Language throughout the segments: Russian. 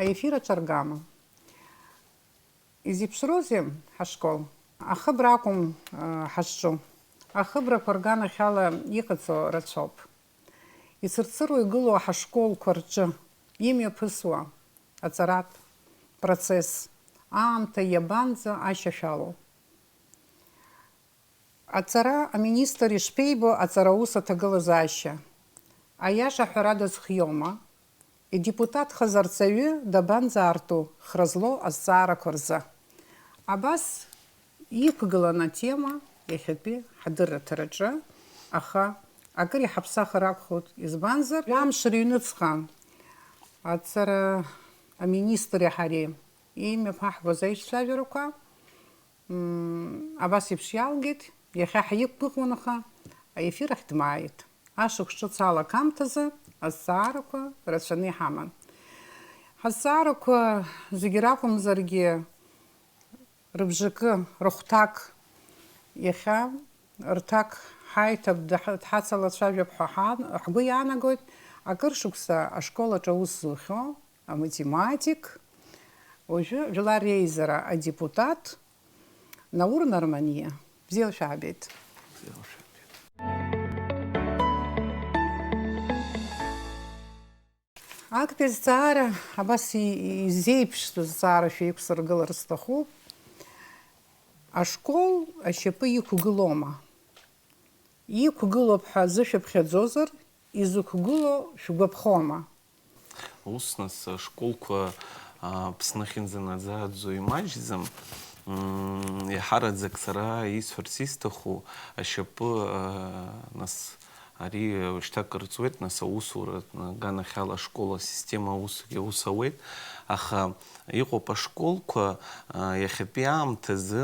аефир аҿаргама. Изеиԥшроузеи ҳашкол? Ахыбра акәым ҳазҿу. Ахыбрақәа рганахь ала иҟаҵо рацәоуп. Ицырцыруа игылоу ҳашколқәа рҿы имҩаԥысуа аҵаратә процесс аамҭа иабанӡа ашьашәалоу. Аҵара аминистр ишԥеибо аҵараус аҭагылазаашьа. Аиаша ҳәара дазхиома, идепутатхазарҵаҩы дабанӡаарту хра злоу азҵаарақәа рзы. Абас иқәгылан атема иахьатәи ҳадырраҭараҿы, аха акыр иҳаԥсахыр акәхоит, избанзар амш рыҩнуҵҟа аҵара аминистри ҳареи имҩаԥаҳгоз аицәажәарақәа абас еиԥш иалгеит, иахьа ҳиқәгәыӷуанаха аефир ахь дмааит. Ашықәс ҿыц алакамҭазы азҵаарақәа рацәаны иҳаман. Ҳазҵаарақәа зегьы ракәымзаргьы рыбжакы, рыхәҭак иахьа рҭак ҳаиҭап дҳацалацәажәап ҳәа ҳгәы иаанагоит акыр шықәса ашкол аҿы аус зухьоу аматематик, уажәы жәлар реизара адепутат Наур Нармания. Бзиала шәаабеит. Актәи азҵаара абас изеиԥштәыз зҵаара шәеиқәсыргылар сҭахуп. Ашкол ашьапы иқәгылома? Иқәгылоуп ҳәа зышәыԥхьаӡозар, изықәгыло шәгәаԥхома? Ус нас ашколқәа Аԥсны ахьынӡанаӡааӡо имаҷӡам. Иаҳараӡак сара исҳәарц исҭаху ашьапы нас ари шьҭа кырҵуеит, нас аусура ганахьала ашкол асистема аусгьы аус ауеит, аха иҟоуп ашколқәа иахьатәи аамҭазы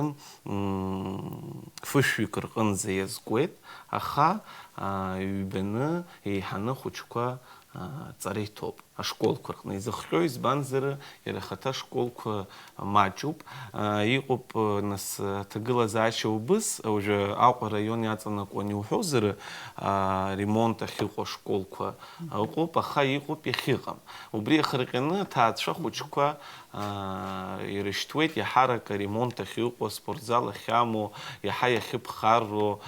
фышәҩык рҟынӡа иазкуеит, аха ҩбаны еиҳаны хәыҷқәа ҵара иҭоуп ашколқәа рҟны. Изыхҟьо избанзар иара ахаҭа ашколқәа маҷуп. Иҟоуп нас аҭагылазаашьа убыс, уажәы Аҟәа араион иаҵанакуан иуҳәозар, ремонт ахьыҟоу ашколқәа ыҟоуп, аха иҟоуп иахьыҟам. Убри иахырҟьаны аҭаацәа хәыҷқәа ирышьҭуеит иаҳарак аремонт ахьыҟоу, аспортзал ахьамоу, иаҳа иахьыԥхарроу,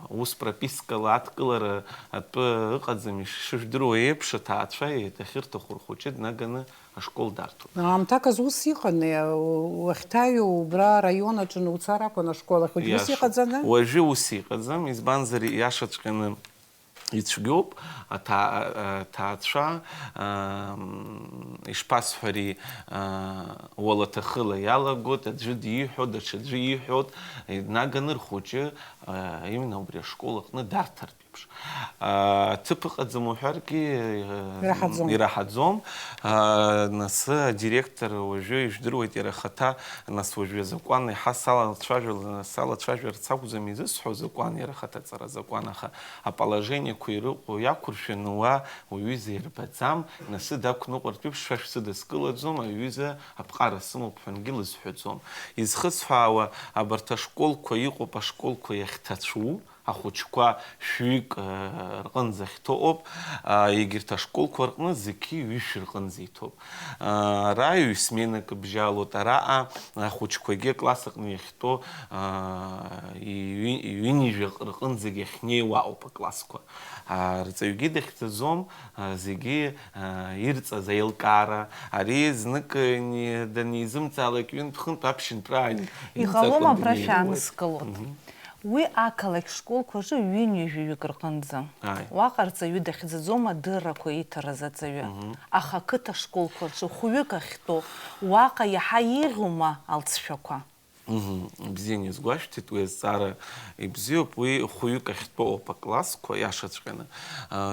ус пропискала адкылара атәы ыҟаӡам, ишыжәдыруа еиԥш аҭаацәа иахьырҭаху рхәыҷы днаганы ашкол дарҭоит. Аамҭаказ ус иҟан, уахьҭаҩу убра араион аҿы уцар акәын ашкол ахь, уажәы ус иҟаӡаны? Уажәы ус иҟаӡам, избанзар иашаҵәҟьаны ицәгьоуп аҭаацәа ишԥасҳәари уалаҭахыла иалагоит, аӡәы диҳәо, даҽаӡәы иҳәот, днаганы рхәыҷы именно убри ашкол аҟны дарҭартә еиԥш. Ҭыԥ ыҟаӡам уҳәаргьы ираҳаӡом. Нас адиректор уажәы ижәдыруеит иара ахаҭа, нас уажәы азакәан иаҳа салацәажәарц акәӡам изысҳәо азакәан, иара ахаҭа аҵара азакәан, аха аположениақәа ирыҟоу иақәыршәаны уа уҩыза ирбаӡам, нас дақәныҟәартә еиԥш шәа шәсыдыскылаӡом, аҩыза аԥҟара сымоуп ҳәангьы лызҳәаӡом. Изхысҳәаауа абарҭ ашколқәа иҟоуп ашколқәа иахьҭацәу, ахәыҷқәа шәҩык рҟынӡа ахьҭоуп, егьырҭ ашколқәа рҟны зегьы ҩышә рҟынӡа иҭоуп. Ара ҩ-сменак бжьалоит, араҟа ахәыҷқәагьы акласс аҟны иахьтәоу ҩынҩажәа рҟынӡагьы иахьнеиуа ауп аклассқәа. Рҵаҩгьы дахьӡаӡом, зегьы ирҵаз аилкаара, ари знык данизымҵаалак ҩынтә-хынтә аԥшьынтәра иҟалома абра шәааныскылот. Уи ақалақь школқәа рҿы ҩынҩажәаҩык рҟынӡа. Уаҟа рҵаҩы дахьӡаӡом адыррақәа иҭараз аҵаҩы. Аха ақыҭа школқәа рҿы хәҩык ахьтәоу, уаҟа иаҳа иӷьума алҵшәақәа? Бзиа низгәашәҭит, уи азҵаара ибзиоуп, уи хәҩык ахьтәоуп аклассқәа иашаҵәҟьаны.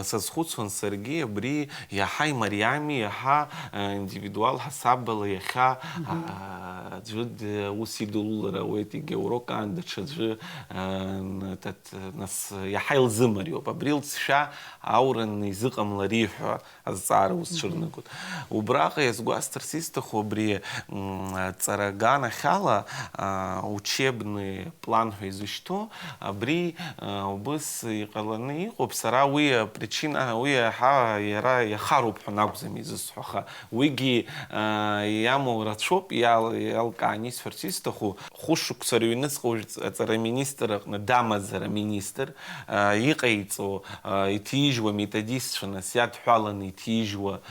Сазхәыцуан саргьы абри иаҳа имариами, иаҳа индивидуал ҳасабала иахьа аӡәы ус идылулара ауеит, егьа урок аан даҽаӡәы нас иаҳа илзымариоуп. Абри лҵшәа аураны изыҟамлари ҳәа азҵаара ус ҽырнагоит. Убраҟа иазгәасҭарц исҭаху абри ҵара ганахьала учебный план изучто, абри убыс иqalani иqob сара уи причина уи я харуб хнагзами изсуха уиги яму рацоп ялканис ферсистаху хушук сарюнец цара министр дама зара министр иqaitso итижва методистшна сят хвалани итижва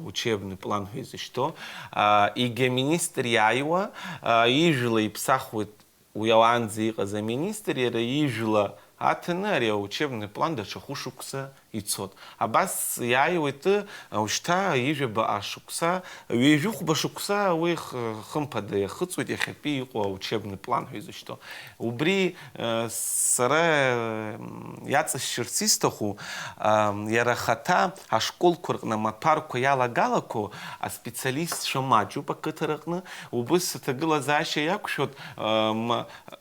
учебный план изучто иге министр яйва ижила и псахвит у Яланзи за министр ижила атенерия учебный план да шахушукса ицот. Абас яйвит ушта ижеба ашукса вижух башукса уих хымпаде хыцуит яхапи учебный план изучто. Убри сара яца шерцистаху ярахата а школ куркна матарку яла галако а специалист шамачу по катаракна убыс тагла заша якшот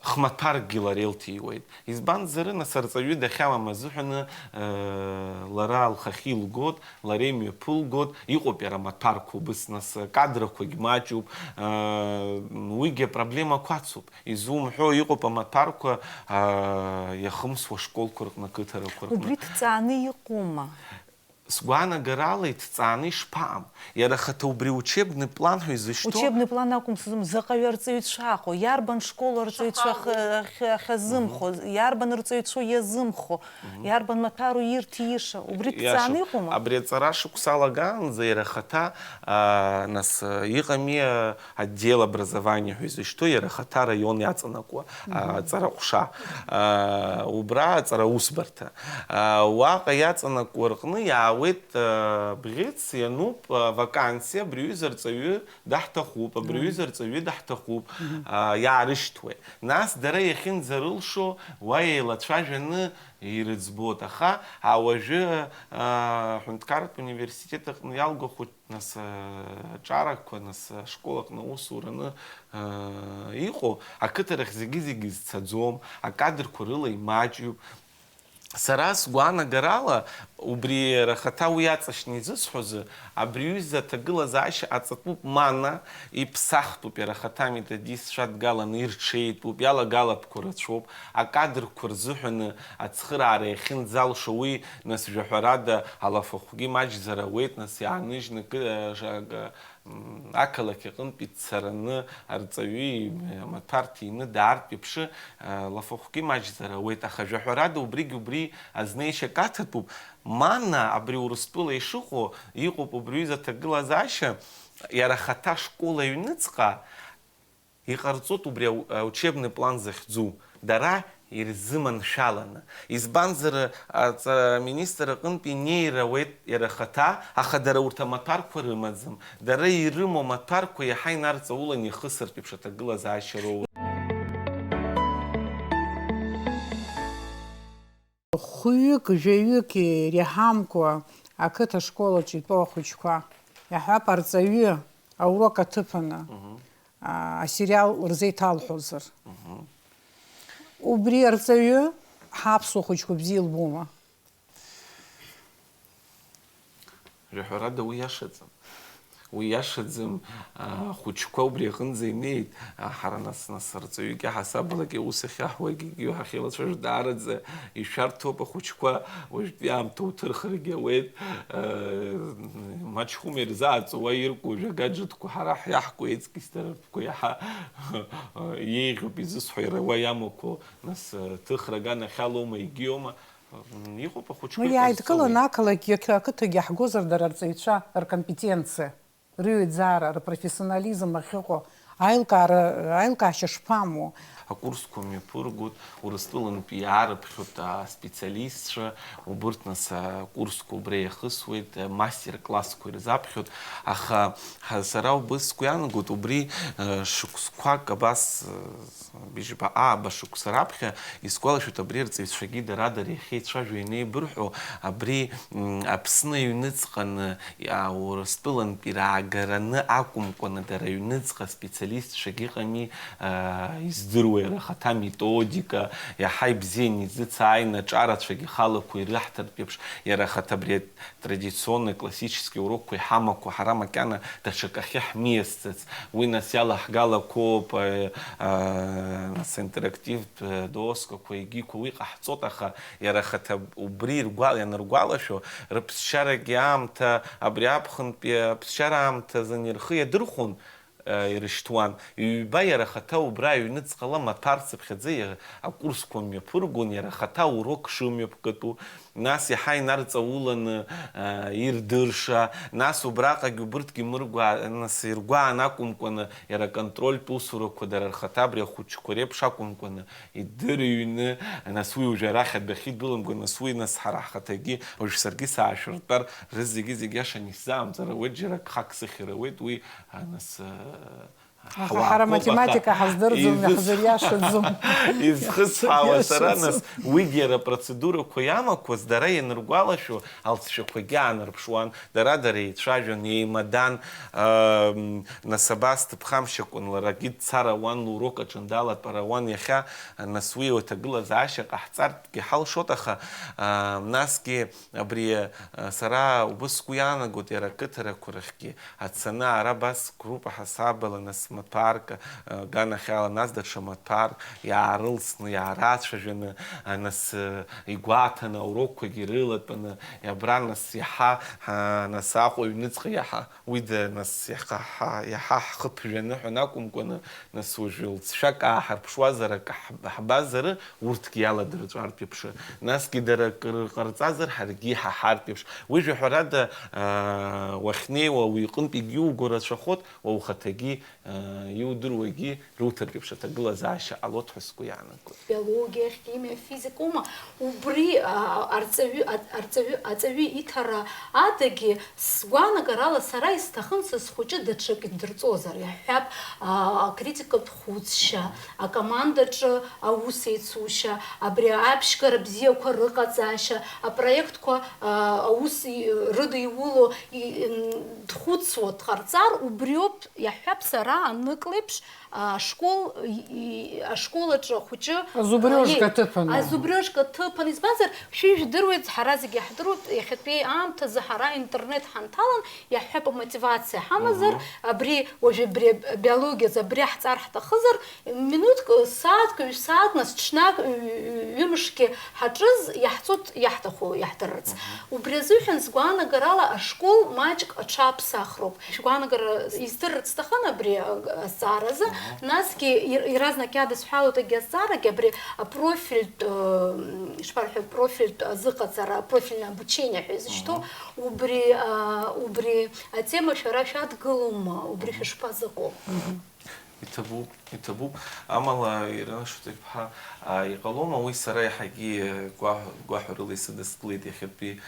хматар гиларелти уит. Избан зерна сарцаю да хама мазухна ларал хахил год ларемию пул год иqopera матарку быс нас кадраху гмачу уиге проблема квацуп изум хо иqopа матарку яхымсва школ куркна катаракна убрит цаны иquma Сгуана гарала и цаны шпам. Я рахата убри учебный план изучто. Учебный план акум сузум закаверцует шахо. Ярбан школу рцует шах хазымхо. Ярбан рцует шо язымхо. Ярбан матару иртиша. Убри цаны иquma. Абри цара шуксала ганза и рахата нас игами отдел образования изучто. Я рахата район яцанакуа. Цара уша. Убра цара усбарта. Уака яцанакуа рхны я ويت بغيت ينوب فاكانسيا بريوزر تسوي دحت خوب بريوزر تسوي دحت خوب يعرشتوي ناس دري يخين زرلشو وي لاتشاجن يرزبوت اخا اوجه حنتكارت университетах ялго хоть нас чарак нас школах на усурана ихо а катерах зиги цадзом а кадр курила и мачу Сарас гуана гарала убри рахата уяцашни зысхозы абриюза тагыла заша ацатуп мана и псахтуп рахатами тадис шат гала нирчейт туп яла гала пкурачоп а кадр курзухны ацхраре хин зал шуи нас жахарада алафухги мач заравет нас яныжны жага акалак якын пиццараны арцави матартины дарт пипши лафухги мач заравет аха жахарада убри азнейше кататуп Манна абри урыстула ишухо иqоп убриюза тагыла заша ярахата школа юницка иqarțot убри учебный план захьзу дара ирзыман шалана избанзыр министр ҟынтәи неируеит ярахата аха дара урҭ амаҭәарқәа рымаӡам дара ирымоу амаҭәарқәа иаҳа инарҵаулан ихысыртә еиԥш аҭагылазаашьа роуеит Хуҩык, жәаҩык иреҳамкәа ақыҭа школаҿы итәоу ахәыҷқәа иаҳҳәап арҵаҩы аурок аҭыԥаны асериал рзеиҭалҳәозар. Убри арҵаҩы ҳаԥсуа хәыҷқәа бзиа илбома? Жаҳәарада уи иашаӡам. Уи иашаӡам хәыҷқәа убри аҟынӡа инеит ҳара нас арҵаҩык иаҳасабалак ус ахьаҳуагьы ҳахьеилацәажәо даараӡа ишәарҭоуп ахәыҷқәа уажәтәи аамҭа уҭырхыргьы ауеит мачхәыма ирзааҵуа ирку жәагаџьыҭқәа ҳара ҳиаҳку еиҵкьыс дараҭқәа иаҳа иеиӷьуп изысҳәо иара уа иамақәо нас ҭыхра аганахь алоума егьиоума иҟоуп ахәыҷқәа Иааидкыланы ақалақь ақыҭагьы ҳгозар дара арҵаҩцәа ркомпетенциа рыҩӡара, рпрофессионализм ахьыҟоу аилкаашьа шԥамоу? Акурсқәа мҩаԥыргоит, Урыстәылантәи иаарыԥхьоит аспециалистцәа, убырҭ нас акурсқәа убри иахысуеит, мастер-классқәа ирзаԥхьоит, аха сара убысқәа иаанагоит убри шықәсқәак абас бижба шықәса раԥхьа исгәалашәоит абри арҵаҩцәагьы дара-дара иахьеицәажәо инеибырҳәо, абри Аԥсны аҩныҵҟаны Урыстәылантәи раагараны акәымкәаны дара аҩныҵҟа специалистцәа специалист шагихами издыруя рахата методика я хайбзени зицайна чарат шагихала куирахтар пепш я рахата бред традиционный классический урок куй хамаку харама кяна ташакахих месяц вы нас яла хгала коп нас интерактив доска куй гику вы хацотаха я рахата убрир гуал я наргуала шо рапсчара гиамта абрябхан пе псчарамта занирхия друхун ирштуан юба я рахата убраю ницкала матарцы бхедзе а курс коме пургун я рахата урок шуме пкату нас я хай нарца улан ирдырша нас убрака губртки мургуа нас иргуа накум кона я контроль пусурок куда рахата бре хуч кореп шакум кона и дырюне нас вы уже рахат бхид булам кона свой нас харахатаги уж сарги сашуртар рзиги зигяша нисам зара веджера хак сахировит вы нас حرا математика حضرزم يحضرياشزم из хсава саранас выгера процедуру кояма кос дарая нургуала шо алсшо когянер пшуан дарадари шажон и мадан на сабаст пхамшик он лагит цараван урока чандала параван яха на свой это было зашак ахцар ки хал шотаха наски абри сара убскуяна готера катера курахки ацана арабас группа хасабала нас матпарка гана хала нас дача матпар я рылсны я рад шажена нас игуата на уроку гирилат пана я бран нас яха нас аху ницха яха уйда нас яха яха хпжена хнакум кона нас ужил шака харпшвазара хбазара уртки яла држар пипш нас кидара qarцазар харги харпипш ويجي حراد وخني ويقن بيجيو город шахот وخطги يودروги рутер пипш это глазаша алот хскуяна биология химия физика ума убри арцави итара адаги сгуана гарала сара истахынса схуча дачак дырцозар я хаб критика тхуцша а командач аусейцуша абриапшка рабзиока рыказаша а проектко ауси рыдыйвуло тхуцот харцар убрёб я хаб сара ныклыпш школа хуча зубрёжка тыпана зубрёжка тыпан избазар шиш дырует харазиг яхдрут яхпи амта захара интернет ханталан яхпа мотивация хамазар абри уже биология забрях цархта хызар минутка саат нас чнак юмшки хаджыз яхцот яхтаху яхтарц убрезухен сгуана гарала школ мальчик чап сахроб сгуана гара истырц тахана бри зараза наски и разнакяды схалу таги зара габри профиль шпархи профиль зыкацара профильное обучение что убри тема шарашат галума убри шпазыго итабу амала ирана что типа иqaloma уй сарай хаги гуахурли садастлит яхпи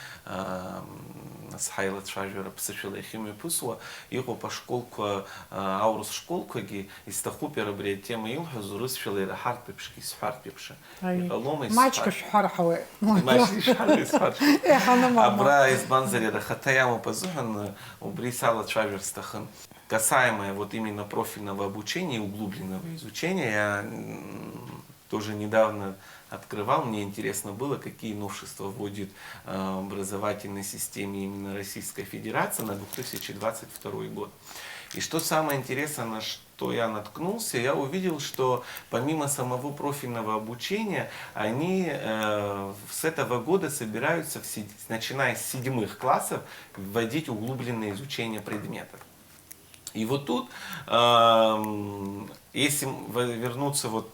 насхайлат шажера псышила химия пусва его по школку аурус школку ги истахупера бре тема им хазурус шилера харпипшки сфарпипша иqaloma мачка шхархавы мачка шхархавы абра из банзари рахатаяма пазухан убри салат шажер стахан касаемое вот именно профильного обучения и углубленного изучения, я тоже недавно открывал, мне интересно было, какие новшества вводит в образовательной системе именно Российская Федерация на 2022 год. И что самое интересное, на что я наткнулся, я увидел, что помимо самого профильного обучения, они с этого года собираются, начиная с 7 классов, вводить углубленное изучение предметов. И вот тут, если вернуться вот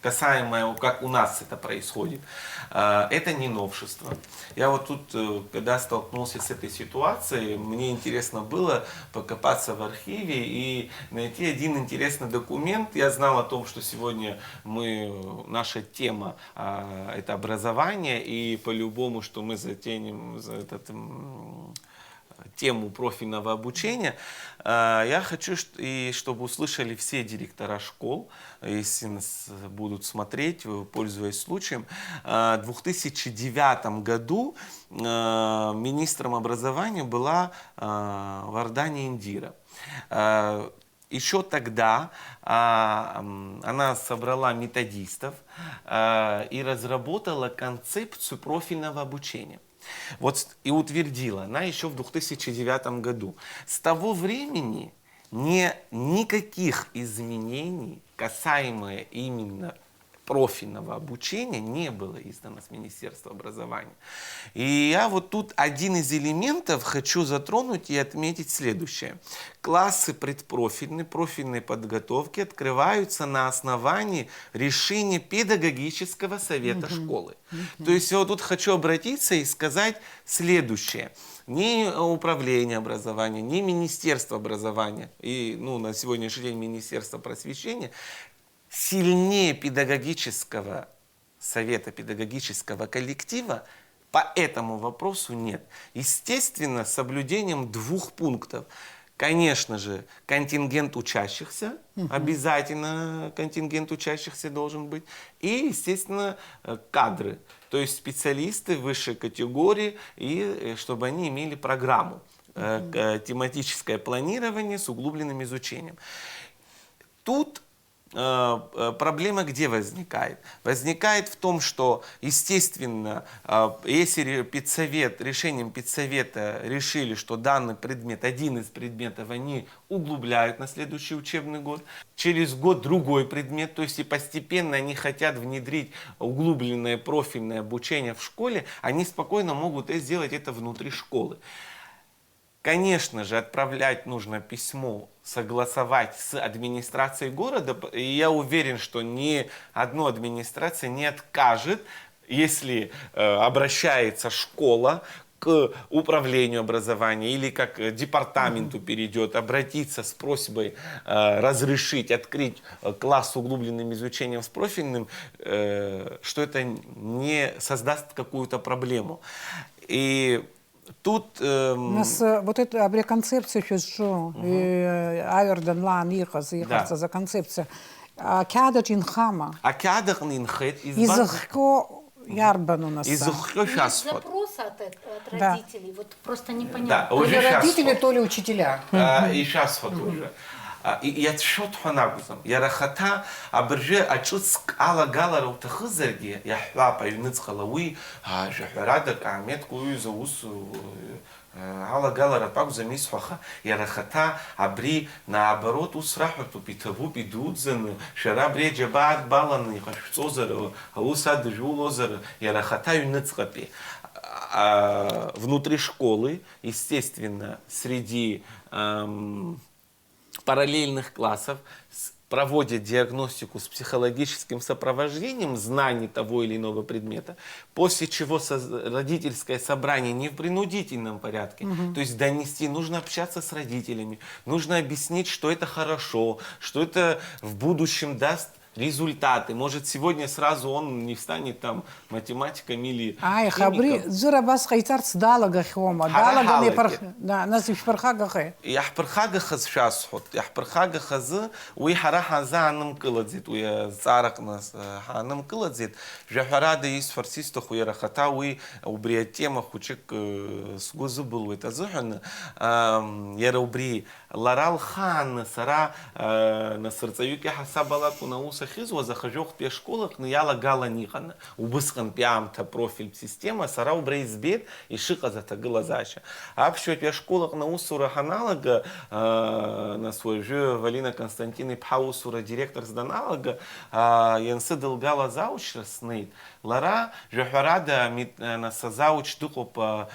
касаемо, как у нас это происходит, это не новшество. Я вот тут, когда столкнулся с этой ситуацией, мне интересно было покопаться в архиве и найти один интересный документ. Я знал о том, что сегодня наша тема это образование, и по-любому, что мы затянем за этот тему профильного обучения, я хочу, чтобы услышали все директора школ, если нас будут смотреть, пользуясь случаем. В 2009 году министром образования была Вардани Индира. еще тогда она собрала методистов и разработала концепцию профильного обучения. Вот и утвердила она еще в 2009 году. С того времени никаких изменений, касаемо именно профильного обучения, не было издано с Министерства образования. И я вот тут один из элементов хочу затронуть и отметить следующее. Классы предпрофильной, профильной подготовки открываются на основании решения педагогического совета школы. То есть я вот тут хочу обратиться и сказать следующее. Ни управление образования, ни Министерство образования и на сегодняшний день Министерство просвещения сильнее педагогического совета, педагогического коллектива по этому вопросу нет. Естественно, с соблюдением 2 пунктов. Конечно же, контингент учащихся, обязательно контингент учащихся должен быть, и, естественно, кадры, то есть специалисты высшей категории, и чтобы они имели программу, тематическое планирование с углубленным изучением. Тут проблема где возникает? Возникает в том, что, естественно, если решением педсовета решили, что данный предмет, один из предметов, они углубляют на следующий учебный год, через год другой предмет, то есть и постепенно они хотят внедрить углубленное профильное обучение в школе, они спокойно могут сделать это внутри школы. Конечно же, отправлять нужно письмо, согласовать с администрацией города, и я уверен, что ни одна администрация не откажет, если обращается школа к управлению образования или как департаменту перейдет, обратиться с просьбой разрешить, открыть класс с углубленным изучением с профильным, что это не создаст какую-то проблему. И тут... У нас вот эта концепция сейчас что, Аверден Лан Ихаса за концепция. Кядр инхама. А кядр инхет Изахко ярбан у нас. Изахко сейчас. Запрос от родителей, вот просто непонятно. Да, то ли родители, то ли учителя. И сейчас вот уже. Я счет ханагузам. Я рахата, абрже ачут скала галара утахызерги. Я хлапа юницхалауи, жахрадак амет куюза усу. Гала галара так замисхаха. Я рахата, абри наоборот усрахату питаву бидудзен. Шарабре джабад балан ихашцозер, аусад жулозер. Я рахата юницхапи. Внутри школы, естественно, среди параллельных классов проводят диагностику с психологическим сопровождением знаний того или иного предмета, после чего родительское собрание не в принудительном порядке, то есть донести, нужно общаться с родителями, нужно объяснить, что это хорошо, что это в будущем даст результаты. Может, сегодня сразу он не станет там математиком или хабри зурабас хайтарц далага хома. Далага не парх. Да, нас в пархагахе. Я пархагахаз сейчас ход. Я пархагахаз уи хараха за нам кладзит. Уи зарак нас ханам кладзит. Жахарада есть фарсисто хуя рахата уи убри тема хучек сгузу был. Это зухан. Я убри ларал хан сара на сердцевике хасабала кунауса хизу захожу в школах но я лагала нихана убыскан пиамта профиль система сара убрейзбет и шика затагила заща а все в школах на усура ханалага на свой же Валина Константины Паусура директор сданалага янсы долгала зауч раснит лара жахарада на сазауч духу по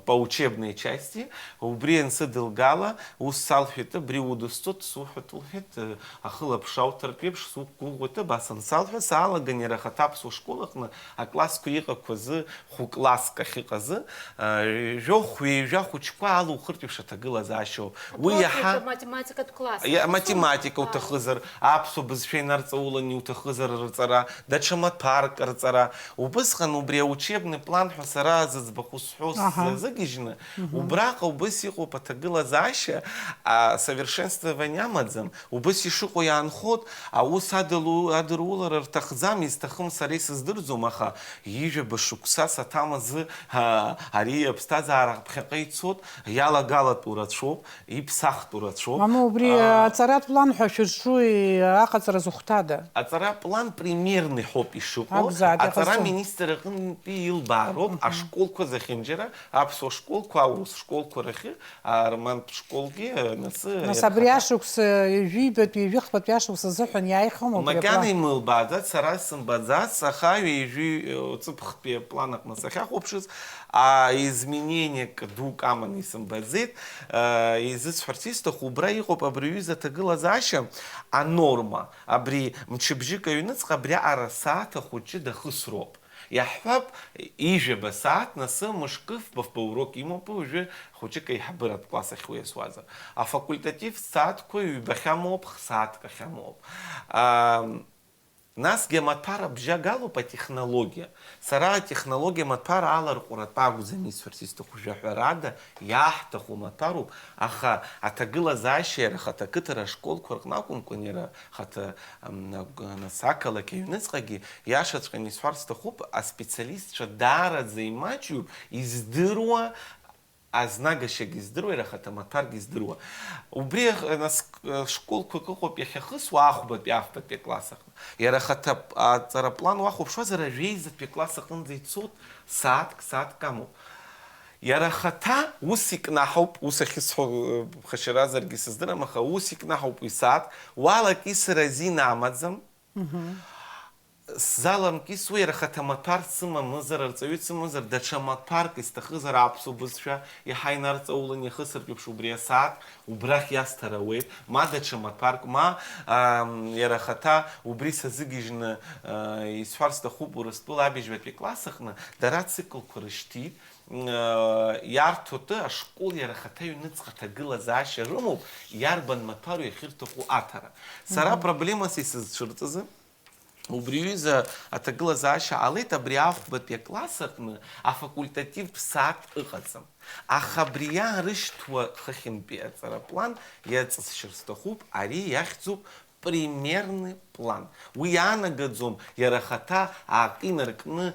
учебной части убри янсы долгала салфета бриудустот сухатулхет ахлаб шаутер пепш сук кугота басан салфе сала генерахатап су школах на а класс куиха козы хуклас кахиказы жохуи жахучкалу хыртивша тагыла зашо уяха математика класс. Я математика утахызыр апсу без фейнарцаула не утахызыр рцара дачамат парк рцара убысхан убре учебный план хасара збахусхус загижна убрака убысиху потагыла заша а совершенствование мадзам убыси шуку янход а уса адырулар рҭахӡам, изҭахым сара исыздырӡом, аха ижәаба шықәса саҭамыз ари аԥсҭазаара ԥхьаҟа ицоит, иалагалатәу рацәоуп, иԥсахтәу рацәоуп. Мамоу, убри аҵаратә план ҳәа шәызҿу аҟаҵара зыхәҭада? Аҵаратә план примерный ҳоуп ишыҟоу, аҵара министр аҟынтәи илбаароуп ашколқәа зехьынџьара, аԥсуа школқәа, аурыс школқәа рахьы, аромантә школгьы Нас абри ашықәс ҩажәибатәи, ҩажәихԥатәи ашықәс азыҳәан иааихыма? Макьана имылбааӡац, сара исымбаӡац, аха ҩажәи план аҟны сахьахәаԥшыз, изменениак дук аманы исымбаӡеит, изыцҳәарц исҭаху, убра иҟоуп абри аҩыза аҭагылазаашьа анорма, абри мчыбжьык аҩныҵҟа абри аҟара сааҭ ахәыҷы дахысроуп. Иаҳҳәап, ижәаба сааҭ насы мышкы баурок имоуп, уажәы хәыҷык аиҳабыратә класс ахь уиасуазар. Афакультатив сааҭқәа ҩбахьамоуп, сааҭк ахьамоуп. Насгьы амаҭәар абжьагалоуп атехнологиа. Сара атехнологиа амаҭәар аларҟәратә акәӡам исҳәарц исҭаху, жәаҳәарада иаҳҭаху амаҭәароуп, аха аҭагылазаашьа иара ахаҭа ақыҭара ашколқәа рҟны акәымкәан, иара ахаҭа ақалақь аҩныҵҟагьы иашаҵәҟьаны исҳәарц сҭахуп, аспециалистцәа даараӡа имаҷҩуп, издыруа азнагашьагьы издыруа, иара ахаҭа амаҭәаргьы издыруа. Убри школқәак ыҟоуп иахьахысуа ахәбатәи, афбатәи акласс аҟны. Иара ахаҭа аҵараплан уахәаԥшуазар, ажәеизатәи акласс аҟынӡа ицоит, сааҭк амоуп. Иара ахаҭа ус икнаҳауп, ус ахьысҳәо ԥхашьаразаргьы сыздырам, аха ус икнаҳауп уи сааҭк, уалакьысра азин амаӡам, сзаламкьысуа, иара ахаҭа амаҭәар сымамызар, арҵаҩы дсымамызар, даҽа маҭәарк исҭахызар аԥсуа бызшәа иаҳа инарҵаулан иахысыртәеиԥш убри асааҭ убрахь иасҭар ауеит, ма даҽа маҭәарк, ма иара ахаҭа убри сазыгьежьны исҳәарц сҭахуп Урыстәыла абиажәбатәи акласс аҟны дара циклқәа рышьҭит, иарҭоты ашкол иара ахаҭа аҩныҵҟа аҭагылазаашьа рымоуп, иарбан маҭәару иахьырҭаху аҭара. Сара проблемас исызцәырҵызы, убри аҩыза аҭагылазаашьа ҟалеит, абри ахәбатәи акласс аҟны афакультативтә сааҭ ыҟаӡам. Аха абри иаарышьҭуа хыхьынтәи аҵараплан иаҵысшьыр сҭахуп, ари иахьӡуп примерный план. Уи иаанагаӡом иара ахаҭа ааҟинаркны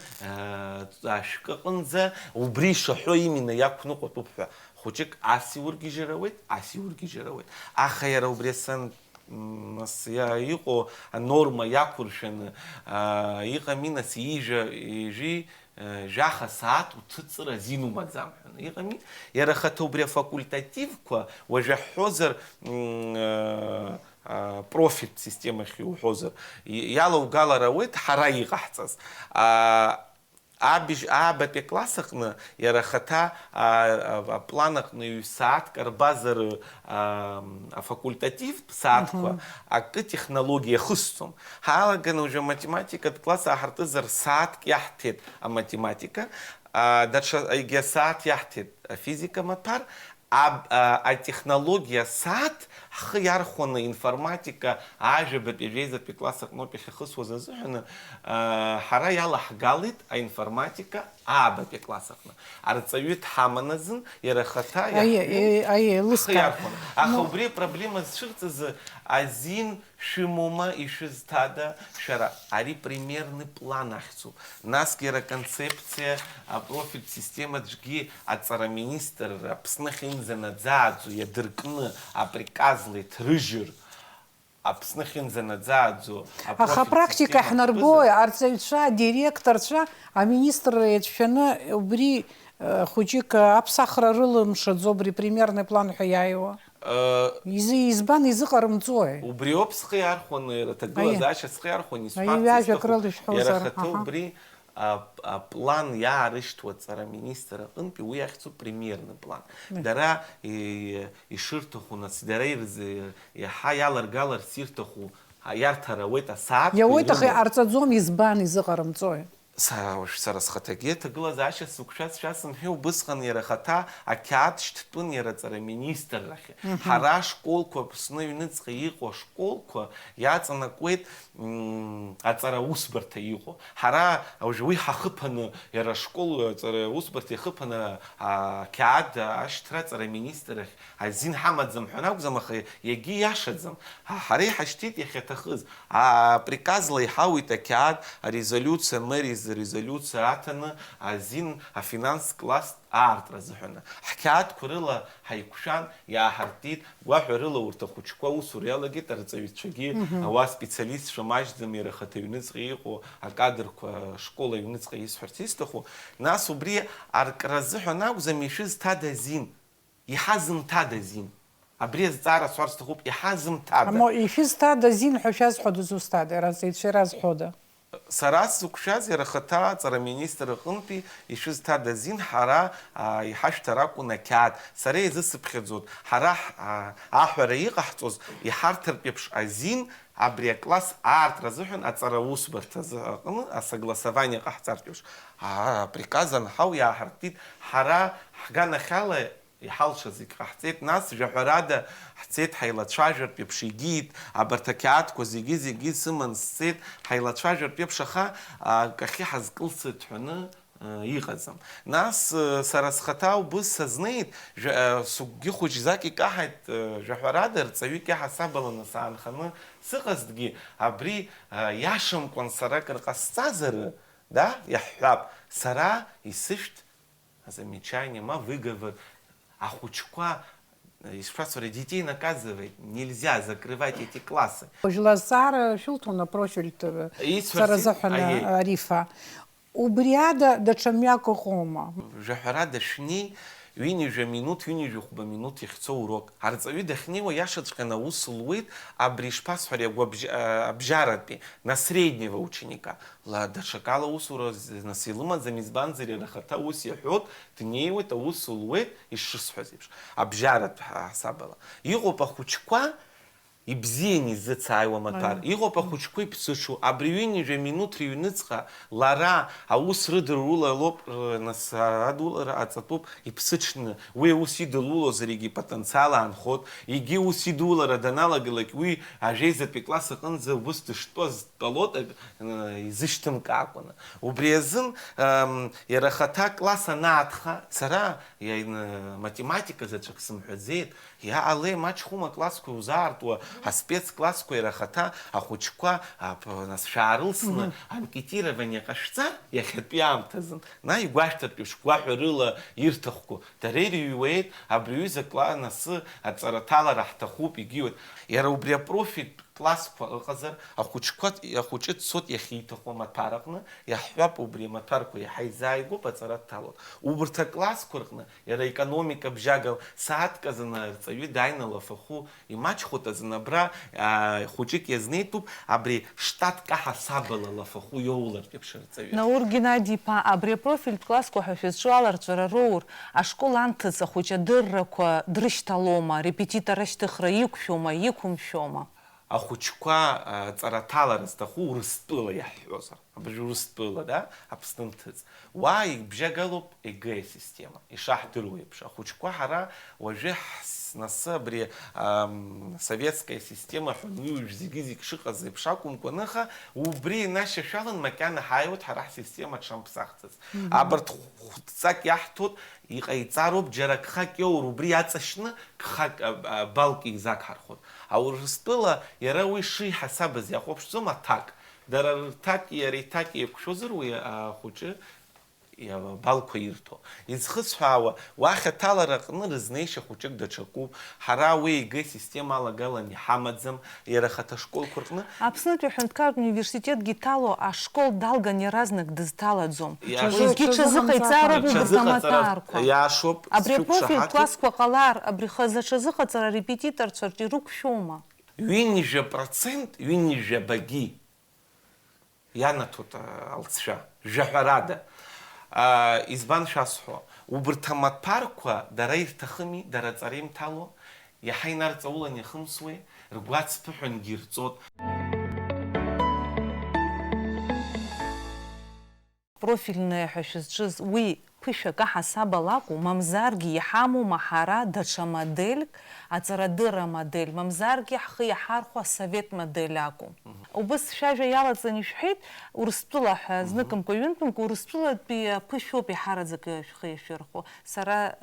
ашәҟәы аҟынӡа убри ишаҳәо именно иақәныҟәатәуп ҳәа. Хәыҷык ас иургьежьыр ауеит, ас иургьежьыр ауеит. Аха иара убри иҟоу анорма иақәыршәаны иҟами, нас ижәи жәаха сааҭ уҭыҵыр азин умаӡам ҳәаны иҟами. Иара ахаҭа убри афакультативқәа уажәы ҳҳәозар, профит системахь иуҳәозар, иалаугалар ауеит ҳара иҟаҳҵаз. Абатәи акласс аҟны иара ахаҭа аплан аҟны ҩ-сааҭк арбазар афакультативтә сааҭқәа акы технологиа иахысҵом. Ҳалаганы уажәы аматематикатә класс ааҳартызар сааҭк иаҳҭеит аматематика, даҽа сааҭ иаҳҭеит афизика маҭәар, атехнологиа сааҭ ҳхы иархәаны информатика ажәабатәи ажәеизатәи акласс аҟноуп иахьахысуаз азыҳәаны ҳара иалаҳгалеит аинформатика аабатәи акласс аҟны. Арҵаҩы дҳаман азын иара ахаҭа ҳхы иархәаны. Аха убри апроблема зцәырҵыз азин шәымоума ишәызҭада шәара? Ари примерный план ахьӡуп. Насгьы иара аконцепциа апрофильтә системаҿгьы аҵараминистр Аԥсны ахьынӡанаӡааӡо иадыркны априказла иҭрыжьыр, Аԥсны ахьынӡанаӡааӡо аха апрактика ҳнарбо арҵаҩцәа, адиректорцәа аминистрра иацәшәаны убри хәыҷык аԥсахра рылымшаӡо абри примерный план ҳәа иааиуа. Избан изыҟарымҵои? Убри ауп схы иархәаны, аҭагылазаашьа схы иархәаны исҳәарц сҭахуп. Иара ахаҭа убри аплан иаарышьҭуа аҵараминистр аҟынтәи уи ахьӡуп примерный план. Дара ишырҭаху, нас дара иаҳа иаларгаларц ирҭаху иарҭар ауеит асааҭ. Иауеит, аха иҟарҵаӡом, избан изыҟарымҵои? Сара схаҭагьы ҭагылазаашьа сықәшәаз сҳәо убысҟан иара ахаҭа ақьаад шьҭтәын иара аҵара министррахь. Ҳара ашколқәа Аԥсны аҩныҵҟа иҟоу ашколқәа иаҵанакуеит аҵара усбарҭа иҟоу. Ҳара уи ҳахыԥаны иара ашкол аҵара усбарҭа ихыԥаны ақьаад ашьҭра аҵара министррахь азин ҳамаӡам ҳәа акәӡам, аха иагьы иашаӡам. Ҳара иҳашьҭит иахьаҭахыз. Приказла иҳауит ақьаад арезолиуциа мэриз резолиуциа аҭаны азин афинанс класс аартра азыҳәаны. Ҳқьаадқәа рыла ҳаиқәшәан, иааҳартит, гәаҳәа рыла урҭ ахәыҷқәа аусура иалагеит, арҵаҩцәагьы ауаа специалистцәа маҷӡам иара ахаҭа аҩныҵҟа иҟоу акадрқәа ашкол аҩныҵҟа исҳәарц исҭаху. Нас убри аркра азыҳәан акәӡам ишәызҭада азин, иҳазымҭада азин. Абри азҵаара сҳәарц сҭахуп, иҳазымҭада. Ишәызҭада азин ҳәа шәазҳәодаз устад, иразҵаҩцәа иразҳәода? Сара сзықәшәаз иара ахаҭа аҵара аминистр аҟынтәи ишәызҭада азин ҳара иҳашәҭар акәын ақьаад. Сара изысыԥхьаӡоит, ҳара аҳәара иҟаҳҵоз иҳарҭартә еиԥш азин абри акласс аартра азыҳәан аҵара усбарҭа аҟны асогласование ҟаҳҵартә еиԥш. Априказ анҳау иааҳартит, ҳара ҳганахьала иҳалшаз зегь ҟаҳҵеит, нас жәаҳәарада ҳцеит ҳаилацәажәартә еиԥш егьит, абарҭ ақьаадқәа зегьы сыман сцеит, ҳаилацәажәартә еиԥш, аха кахьы ҳазкылсит ҳәаны иҟаӡам. Нас сара схаҭа убыс сазнеит, сыгәгьы хәыҷзак икаҳаит, жәаҳәарада рҵаҩык иаҳасабаланы саанханы сыҟазҭгьы, абри иашамкәан сара акыр ҟасҵазар, иаҳҳәап, сара исышәҭ замечание, выговор. Ахучква, ишпрашивали, детей наказывать, нельзя закрывать эти классы. Жлазар Шилтона профиль Саразахана Арифа. Убриада дачамяко хома. Жахарада шни, винижа минут, винижа хуба минут ихцо урок. Арцави дахнева яшачкана усулует, абришпасфари обжаратпи на среднего ученика. Ладно, шакала усура на силума замизбанзери рахата уси ход, тнеева та усулует и шисхазипш. Обжарат сабала. Его пахучква и бзени зацаева матар. Его пахучква и псушу. Абривинижа минут рюницка, лара, а ус рыдрула лоб насадула ацатуп и псычна. Уи усидуло зареги потенциала анход. Иги усидула раданала галак уи ажей запекла саканза высты что с болота изыштым какона. Убрезын ярахата класса наатха сара я математика зачаксым хазет. Я але мач хума класску узарту, а спецкласску ярахата, а хучква, а нас шарылсны, анкетирование кашца, я хэтпиамтазын. На и гуаштарпишква хырыла иртахку. Тарери уэйт, а брюза кланасы, а царатала рахтахуп и гиот. Я убря профиль класс казар, а хучит сот яхитаху матаракна, я хвап убри матарку, я хайзайгу пацаратало. Убрта класс куркна, я экономика бжагал, саат казана, цави дайнала фаху, и мач хота занабра, хучик я знейтуп, абри штат каха сабала лафаху йоулар пепшерцави. Наур Геннадий па абри профиль класс кохафис шуалар цварароур, а школа антыца хоча дыррако дрышталома, репетитора штыхра икфюма, икумфюма. Ахучква царатала растаху урыстыла яхьозар. Абри урыстыла, да? Абстынтыц. Уай бжагалоп эгэ система. И шахдыруепш. Ахучква хара уже насабри советская система хунуж зигизик шиқазы пшакум коныха убри наша шалан макана хайот харах система чампсахтыз. Абарт цак яхтут иқайцароп джаракхак йор убри ацашны кхак балки закархот. А урыстыла яра уи ши хасабыз яхопшзум атак. Дара так яри так якшозыр уи хучы я балко ирто. Изхысхауа ваха талара рызнейша хучек дачакуп. Харауи г система алагала не хамадзам яра хата школ куркны. Абсолютно ханткар университет гитало, а школ далга не разных дызталадзом. Гичазыхайцару бутаматарку. Я шоп. Абри профиль класс квакалар, абри хазачазыхацара репетитор цартирук фюма. Винниже процент, винниже баги. Я на тут алцша. Жахарада. Избан шасхо. Убртамат парква дара иртахыми, дара царим тало. Яхайнар цаулан яхымсуе. Ргуац пыхын гирцот. профильные хашизчиз уи пышака хасаба лаку мамзарги яхаму махара дача модель ацарадыра модель мамзарги хы яхарху совет моделяку убыс шажа ялаца нишхит урстула знаком коюнтум урстула би пышо би харадзак хышерху сара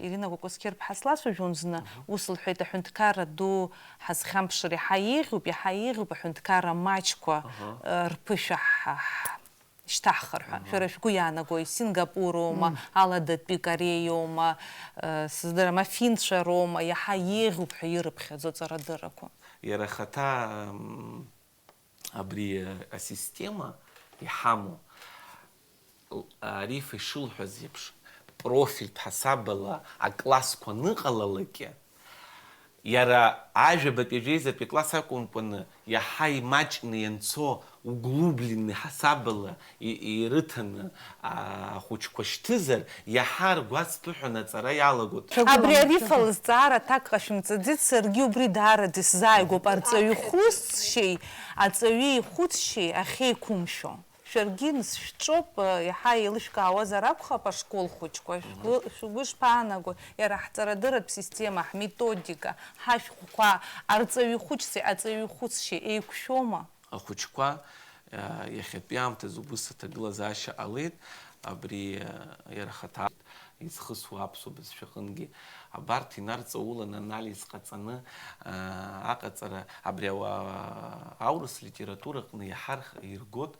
Ирина Кокоскер бхасласу жунзна усл хита хунткара ду хасхамшри хаир уби хаир уби хунткара мачко рпыша штахар фереш Гуяна гой Сингапурума аладат би Кореюма сыздарама финшарома я хаир уби хаир бхазо царадыраку Ярахата абри система яхаму ариф ишулхазипш профиль бхасабала а класс коныҟалалакгьы иара ажәабатәи ажәеизатәи класс акәымкәаны иаҳа имаҷны ианцо углубленный ҳасабала ирыҭаны ахәыҷқәа шьҭызар иаҳа ргәаҵԥыҳәаны аҵара иалагоит. Абри ариф алызҵаара аҭак ҟашәымҵаӡеит, саргьы убри даара дысзааигәоуп арҵаҩы хәыцшьеи аҵаҩы ихәыцшьеи ахьеиқәымшәо. Шәаргьы шәҿоуп иаҳа еилышәкаауазар акәхап ашкол хәыҷқәа, шәгәы шԥаанаго, иара ҳҵарадыратә система, ҳметодика, ҳашәҟәқәа, арҵаҩы хәыҷси аҵаҩы хәыцшьеи еиқәшәома? Ахәыҷқәа иахьатәи аамҭазы убыс аҭагылазаашьа ҟалеит, абри иара хаҭа изхысуа аԥсуа бызшәаҟынгьы абарҭ инарҵауланы анализ ҟаҵаны аҟаҵара абри аурыс литератураҟны иаҳа иргот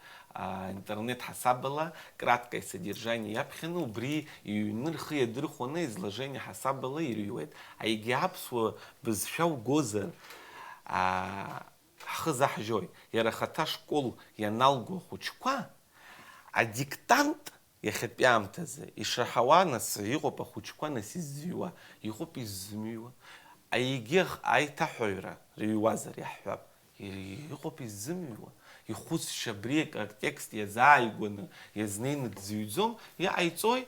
интернет ҳасабала краткое содержание иаԥхьаны убри иҩны рхы иадырхәаны изложение ҳасабала ирыҩуеит. Егьи аԥсуа бызшәа угозар ҳхы заҳжьоит. Иара хаҭа школ ианалго ахәыҷқәа адиктант иахьатәи аамҭазы ишаҳауа нас иҟоуп ахәыҷқәа нас изҩуа, иҟоуп иззымҩуа. Егьи аиҭаҳәаҩра рыҩуазар иаҳҳәап, иҟоуп иззымҩуа. Ихәыцшьа абри атекст иазааигәаны иазнеины дзыҩӡом, иҟаиҵои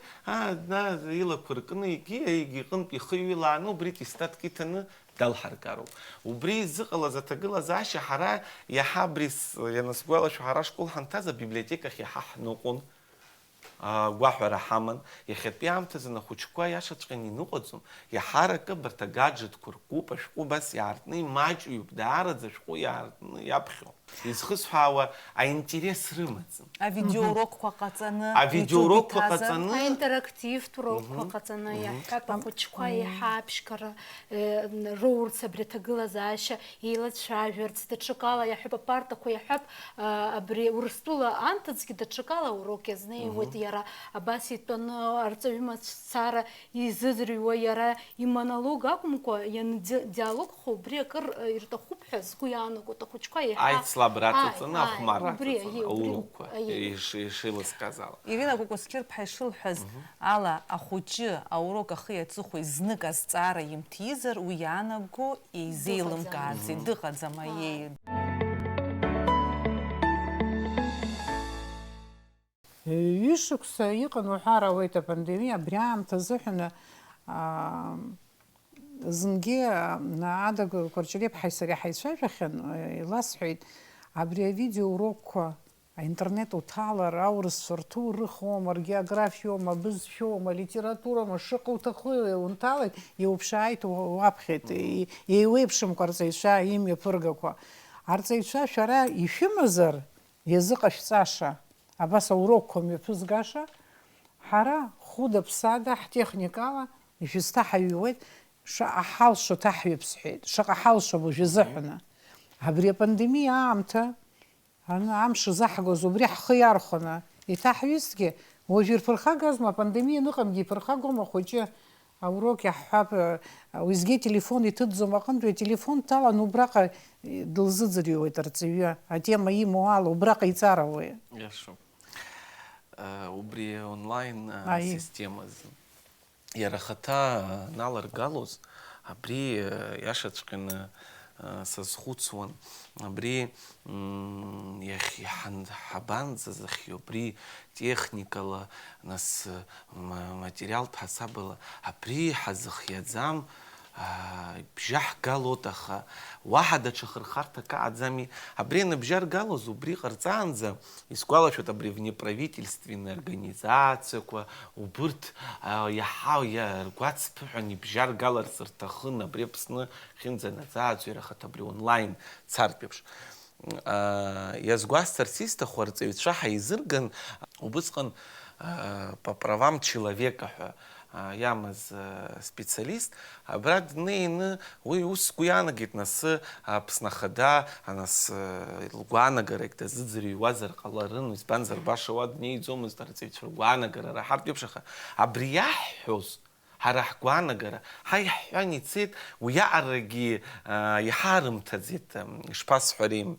илақәа ркны егьи иҟынтә ихы ҩылааны убри тестатк иҭаны далҳаргароуп. Убри изыҟалаз аҭагылазаашьа ҳара иаҳа абри ианысгәалашәо ҳара школ ҳанҭаз абиблиотекахь иаҳа ҳныҟәон. Гәаҳәара ҳаман, иахьатәи аамҭазы ахәыҷқәа иашаҵәҟьаны иныҟәаӡом, иаҳаракы абарҭ агаџетқәа ркуп, ашәҟәы убас иаартны имаҷҩуп, даараӡа ашәҟәы иаартны иаԥхьо. Изхысҳәаауа аинтерес рымаӡам. Авидеоурокқәа ҟаҵаны, авидеоурокқәа ҟаҵаны, аинтерактивтә урокқәа ҟаҵаны иаҳҳәап ахәыҷқәа иаҳа аԥшькара роурц абри аҭагылазаашьа еилацәажәарц, даҽакала иаҳҳәап апартақәа иаҳҳәап абри Урыстәыла анҭыҵгьы даҽакала урок иазнеиуеит иара абас итәаны арҵаҩы мацара изыӡырҩуа иара имонолог акәымкәа иандиалогхо убри акыр ирҭахуп ҳәа згәы иаанагоит ахәыҷқәа иаҳа Слабрацаҵаны ахәмаррацаҵаны аурокқәа ишиласказала. Ирина Кокоскер-ԥҳа ишылҳәаз ала ахәыҷы аурок ахы иаҵыхәа изнык азҵаара имҭизар уи иаанаго изеилымкааӡеит, дыҟаӡам аиеи. Ҩышықәса иҟан уҳәар ауеит апандемиа, абри аамҭа азыҳәаны зынгьы Ада Корчелиаԥҳаи сареи ҳаицәажәахьан, иласҳәеит, абри авидеоурокқәа аинтернет уҭалар, аурысцәа рҭоурыхоума, ргеографиоума, абызшәоума, литературама, шыҟа уҭахы унҭалеит, иуԥшааит уаԥхьеит, еиуеиԥшымкәа арҵаҩцәа имҩаԥыргақәа. Арҵаҩцәа шәара ишәымазар иазыҟашәҵаша, абас аурокқәа мҩаԥызгаша, ҳара хәыда-ԥсада ҳтехникала ишәызҭаҳаҩуеит, шаҟа ҳалшо ҭаҳҩып сҳәеит, шаҟа ҳалшо уажә изыҳәаны. Абри апандемиа аамҭа, амш заҳгоз убри ҳхы иархәаны иҭаҳҩызҭгьы, уажә ирԥырхагазма, апандемиа ныҟамгьы иԥырхагома ахәыҷы аурок иаҳҳәап, уеизгьы телефон иҭыҵӡом аҟынтәи, ателефон дҭалан убраҟа дылзыӡырҩуеит арҵаҩы, атема имоу ала убраҟа иҵар ауеи. Иашоуп. Убри онлайн системазы иара хаҭа наларгалоз, абри иашаҵәҟьаны сазхәыцуан, абри ҳабанӡазахьоу, абри техникала, нас материалтә ҳасабала, абри ҳазыхиаӡам بجاح قالوا تخا واحد شخر خارتا قاعد زمي абрена бжар гало зубри харцанза искала что-то при внеправительственной организации ква убырт я ргвац пхани бжар галар сыртахына брепсны хинза назацу рахата бри онлайн царпевш я сгвас артиста хварцевич шаха изырган убыскан по правам человека ямаз специалист, брат нейны, ой ускуяна гит нас пснахада, нас лугана гаректа зидзри вазар қаларын, испанзар баша вад ней зомы старцевич лугана гара рахарт юбшаха, абрияхюз. هرح قوانا جرا هاي يعني تصير ويعرجي يحارم تزيد شباس حريم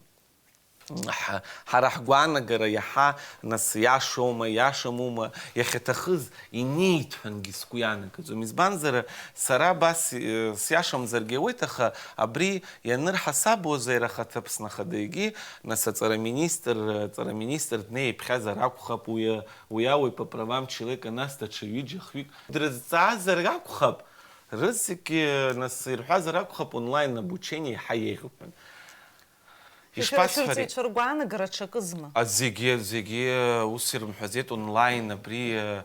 هرح قوانا جرا يحا ناس ياشوما ياشموما يختخز ينيت هنجس قوانا كذو مزبانزر سرا بس سياشم زرجويتها أبري ينر حسابه زي رخت بسنا خديجي ناس ترى министр دني بخزر عقو خب وياوي ببرام человека нас تشويج خفيك درزع زرع خب رزق ناس يروح زرع خب онлайн обучение حياهم زيجي وصير محزيت اونلاين بري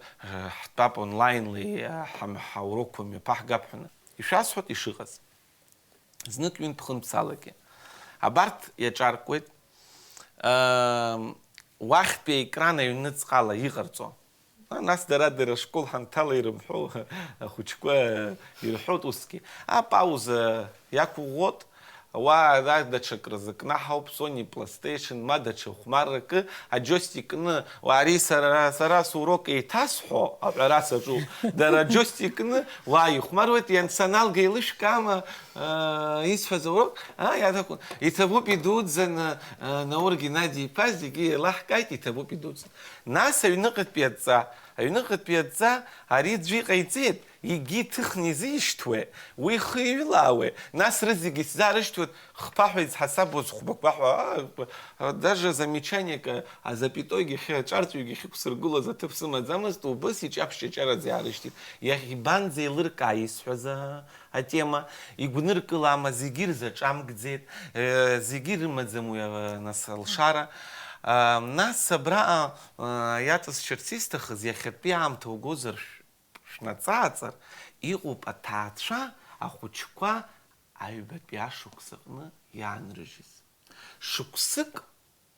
حطاب اونلاين لي حوروكم يباح قبحنا يشاس حط يشغز زنك وين بخن بسالك عبرت يجاركويت واحد بإكرانا ينتس قالا يغرزو ناس درادر شكول حنتالا يرمحو خوشكوا يرحو توسكي باوزا ياكو غوت وذاك دشك رزق نحوب سوني بلايستيشن ما دشك خمارك الجوستيك ن واري سرا سوروك يتاسحو راس جو در جوستيك ن واي خماروت ينسنال جيلش كاما يسفزوروك يا تكون يتبو بيدود زن نور جنادي بازيجي لاحكايتي يتبو بيدود ناس ينقد بيتزا арит жи қайцет иги тихни зиштве уи хивлаве нас рызиги зарыштве хпахвиц хасабоз хбакбахва даже замечание а запятой гихе чартю гихе кусыргула за тыпсыма замысту быс и чапшче чара зарышти я хибан зейлырка исхаза а тема игуныркылама зигир за чамгдзет зигир мадзамуя насалшара нас собра ятас чертистах зяхетпиам тугозер шнацацар иуп ататша ахучква айбепя шуксыкны янрыжис шуксык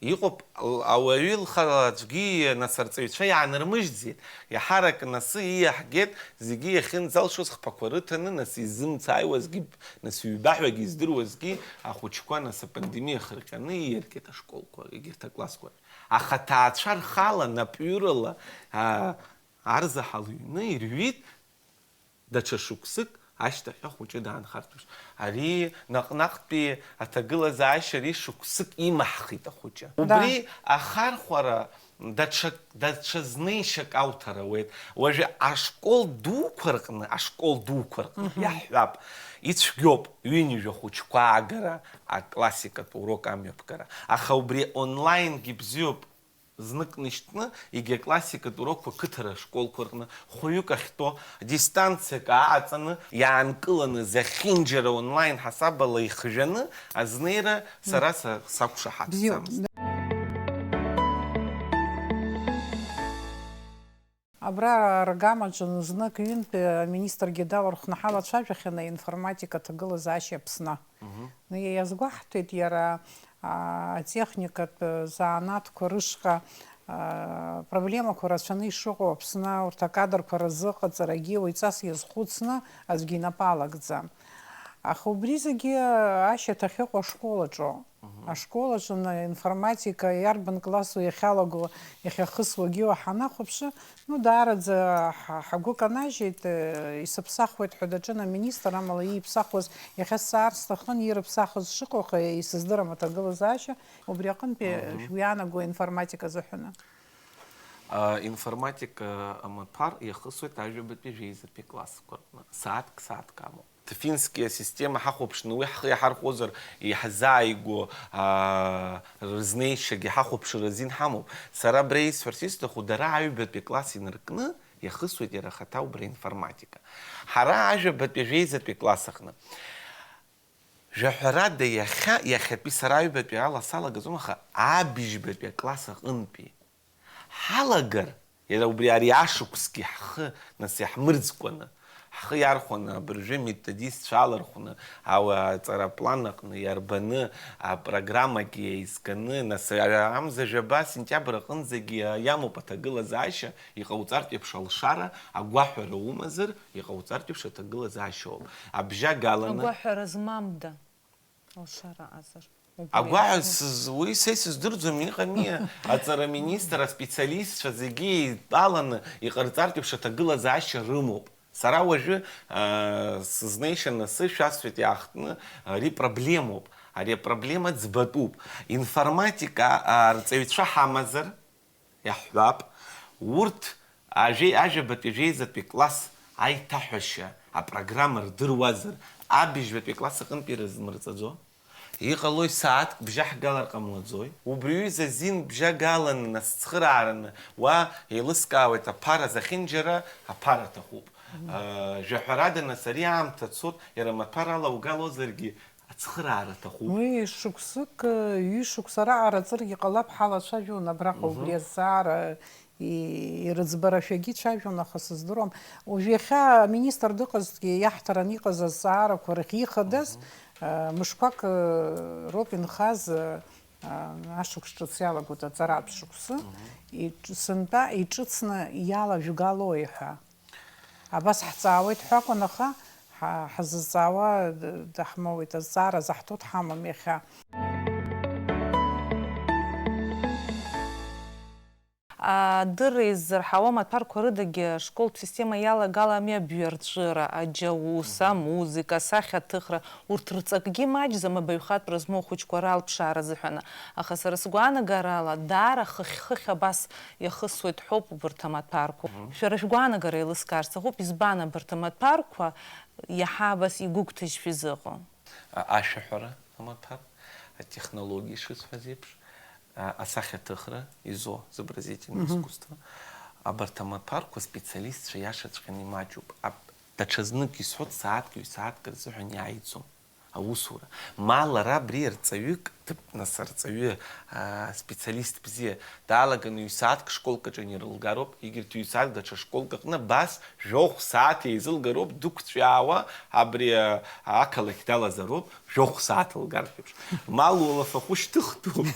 иуп ауил халаджги насарцевича янрмыждзит яхарак насы яхгет зиги яхин залшус хпакварытаны наси зым цайвазги наси юбахваги здырвазги ахучква наса пандемия хрыканы еркета школку егерта класску ахататшар хала напюрала арза халуйны ирвит дача шуксык ашта хуче дан хартуш ари нақнақпи атагыла заашари шуксык имахита хуче убри ахар хвара дача знейшак аутара ует уже ашкол дукваркны яхвап ицгёб винижо хучква агара а классика урок амёпкара аха убри онлайн гибзёб знак ништна иге классика урок кытара школ куркна хуюка хто дистанция каацаны янкыланы захинджера онлайн хасабала ихжаны азнера сараса сакуша хатсам Абра ргамаджан знак вин министр гидавар хнахала чавихена информатика тагыла заши псна. Ну я згвахтует яра техника заанат корышка проблема корашаны шого псна уртакадр коразыха цараги уйцас езхуцна азгинапалагза. А хубризаги аще тахеко школа джо. А школа же на информатика ярбан классу яхалагу яхахысу гио ханахопше ну дарадзе хагу канажит и сапсахвет худаджана министра мала и псахоз яхасар стахан ир псахоз шикоха и создара матагала зача обрякан пе шуяна го информатика захана информатика амапар яхысу тажрибе пежиза пе класс корна саат каму финская система хахопшны уйхи хархозер и хазайго разнейшаги хахопши разин хаму сара брейс фарсиста худара айбет пе класс инркны иахысуеит иара ахаҭа убри аинформатика. Ҳара ажәабатәи ажәеизатәи класс аҟны жәаҳәарада иахьатәи сара аҩбатәи ала салагазом, аха абыжьбатәи акласс аҟынтәи ҳалагар, иара убри ари ашықәсгьы ҳхы нас иаҳмырӡкәаны, ҳхы иархәаны абыржәы методистцәа алархәны аҵараплан аҟны иарбаны апрограммагьы еизганы, нас амзажә абас сентиабр аҟынӡагьы иамоуп аҭагылазаашьа, иҟауҵартә еиԥш алшара, агәаҳәара умазар, иҟауҵартә еиԥш аҭагылазаашьа ауп. Абжьагаланы агәаҳәара змамда алшара азар. Агәаҳәа уи са исыздырӡом, иҟами аҵараминистр, аспециалистцәа зегьы еидтәаланы иҟарҵартә еиԥш аҭагылазаашьа рымоуп. Сара уажәы сызнеишьаны сышәасҳәеит иаахтны, ари проблемоуп, ари апроблема ӡбатәуп. Информатика арҵаҩцәа ҳамазар, иаҳҳәап, урҭ ажәабатәи ажәеизатәи класс аиҭаҳәашьа апрограмма рдыруазар, абыжьбатәи класс аҟынтәи ирызмырҵаӡо? Иҟалои сааҭк бжьаҳгалар ҟамлаӡои? Убри аҩыза азин бжьагаланы, нас цхыраараны, уа еилыскаауеит аԥара захьынџьара, аԥара аҭахуп. Жәаҳәарада нас ари аамҭа цот, иара маҭәар ала угалозаргьы ацхыраара аҭахуп. Уи шықәсык, ҩышықәса раҟара ҵыргьы ҟалап, ҳалацәажәон абраҟа убри азҵаара ирыӡбарашәагьы цәажәон, аха сыздыруам. Уажә иахьа аминистр дыҟазҭгьы иаҳҭараны иҟаз азҵаарақәа рахь ихадаз мышқәак роуп инхаз ашықәс ҿыц иалагоит аҵаратә шықәсы, сынтәа иҿыцны иалажәгалои ҳәа. Абас ҳҵаауеит ҳәа акәын, аха ҳзызҵаауа даҳмоуит, азҵаара заҳҭо дҳамам иахьа. Адырра иззырҳауа амаҭәарқәа рыдагьы ашколтә система иалагалами абҩарҵәыра, аџьаус, амузика, асахьаҭыхра, урҭ рҵакгьы маҷӡам абаҩхатәра змоу ахәыҷқәа ралԥшаара азыҳәаны. Аха сара сгәаанагарала даара хыхь-хыхь абас иахысуеит ҳәоуп убарҭ амаҭәарқәа. Шәара шәгәаанагара еилыскаар сҭахуп, избан абарҭ амаҭәарқәа иаҳа абас игәыгәҭажьшәа изыҟоу? Ашәаҳәара амаҭәар, атехнологиа ишысҳәаз еиԥш, асахьаҭыхра, изо, изобразительное искусство. Абарҭ амаҭәарқәа специалистцәа иашаҵәҟьаны имаҷуп. Даҽазнык исҳәоит, сааҭк, ҩ-сааҭк рзыҳәан иааиӡом аусура. Ма лара абри арҵаҩык, нас арҵаҩы специалист бзиа даалаганы ҩ-сааҭк школкаҿы ирылгароуп, егьырҭ ҩ-сааҭк даҽа школк аҟны абас жәохә сааҭ еизылгароуп, дықәҵәиаауа абри ақалақь далазароуп, жәохә сааҭ лгартә еиԥш. Ма луалафахәы шьҭыхтәуп,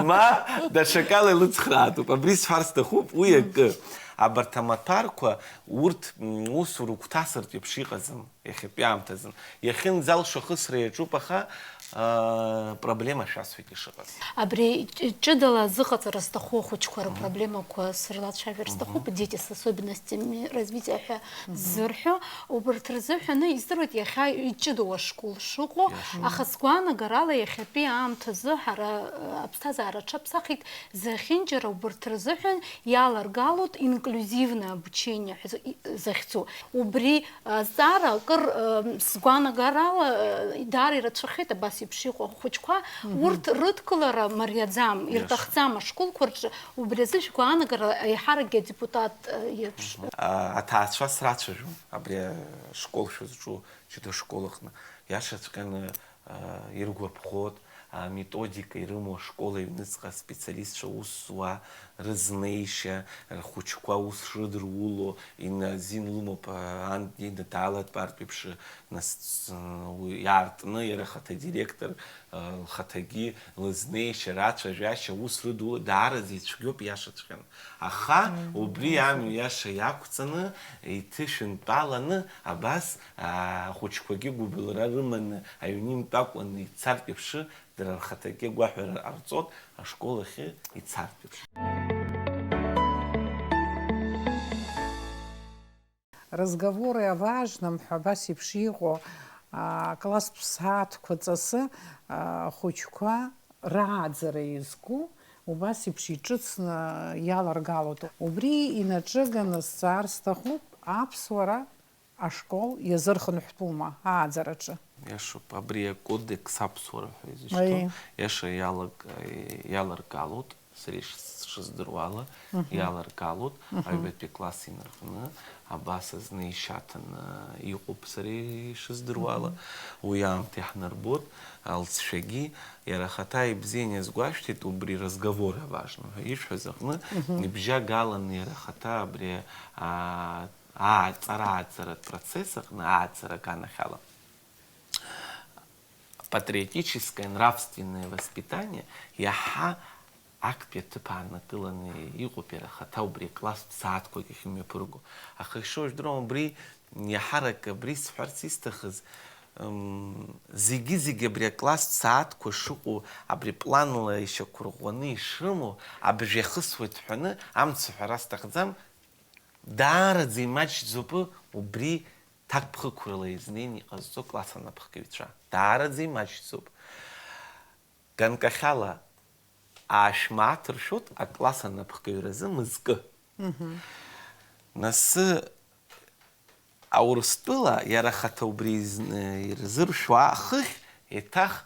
ма даҽакала илыцхраатәуп. Абри сҳәар сҭахуп, уи акы. Абарҭ амаҭәарқәа урҭ усура гәҭасыртә еиԥш иҟаӡам иахьатәи аамҭазы. Иахьынӡалшо ахысра иаҿуп, аха проблема шәасҳәеит ишыҟаз. Абри ҷыдала зыҟаҵара зҭаху ахәыҷқәа рпроблемақәа сырлацәажәар сҭахуп, дети с особенностями развития ҳәа ззырҳәо, убарҭ рзыҳәаны издыруеит иахьа иҷыдоу ашкол шыҟоу, аха сгәаанагарала иахьатәи аамҭазы ҳара аԥсҭазаара аҽаԥсахит, захьынџьара убарҭ рзыҳәан иаларгалоит инклюзивное обучение захьӡу. Убри азҵаара акыр сгәаанагарала даара ирацәахеит абас еиԥш иҟоу ахәыҷқәа, урҭ рыдкылара мариаӡам, ирҭахӡам ашколқәа рҿы, убри азы шәгәаанагара аиҳаракгьы адепутат еиԥш. Аҭаацәа срацәажәон абри ашкол шәызҿу ҷыда ашкол аҟны. Иашаҵәҟьаны иргәаԥхоит, методика ирымоу ашкол аҩныҵҟа специалистцәа ус зуа, рызнеишьа, рхәыҷқәа ус шрыдыруло, азин лымоуп ан даалатәартә еиԥш иаартны иара ахаҭа директор лхаҭагьы лызнеишьа, рацәажәашьа ус рыдула даараӡа ицәгьоуп иашаҵәҟьаны. Аха убри амҩа иаша иақәҵаны, иҭышәынтәаланы, абас ахәыҷқәагьы гәыбылра рыманы, аҩны имтәакәаны ицартә еиԥш дара рхаҭагьы агәаҳәара ҟарҵоит, ашкол ахьы ицартә еиԥш. Разговоры о важном, абас еиԥш иҟоу класстә ԥсаатәқәа ҵасы ахәыҷқәа рааӡара иазку, убас еиԥш иҿыцны иаларгалоит. Убри инаҿыганы сҵаар сҭахуп, аԥсуара ашкол иазырхынҳәтәума ааӡараҿы. Иашоуп, абри акодекс аԥсуара ҳәа изышьҭоу, иаша иаларгалоит, сари шыздыруала, яларгалут, айбетпе класс инархны, абаса зны ишатын иqob сари шыздыруала, уям технарбот, алцшаги, ярахата и бзене сгуаштит, убри разговоры важно. Ишь, хазахны, нибжа галан ярахата, бре цара процессах, на цара канахала. Патриотическое, нравственное воспитание, яха акпе типа натыланы иqopера хата убри класс саат койких имя пургу. А хэшош дром бри яхарака бри спортистахыз зиги бри класс саат кошуку абри планула еще кургоны шиму абжехысвет ханы амцфарастахзам дара зимач зупу убри так пхкурла изнени азо класса на пхкевича. Дара зимач зуп. Ганкахала ашматр шут, а класса на пхкевиразы мызгы. Насы аурстыла ярахата убри ирзыршва хых этах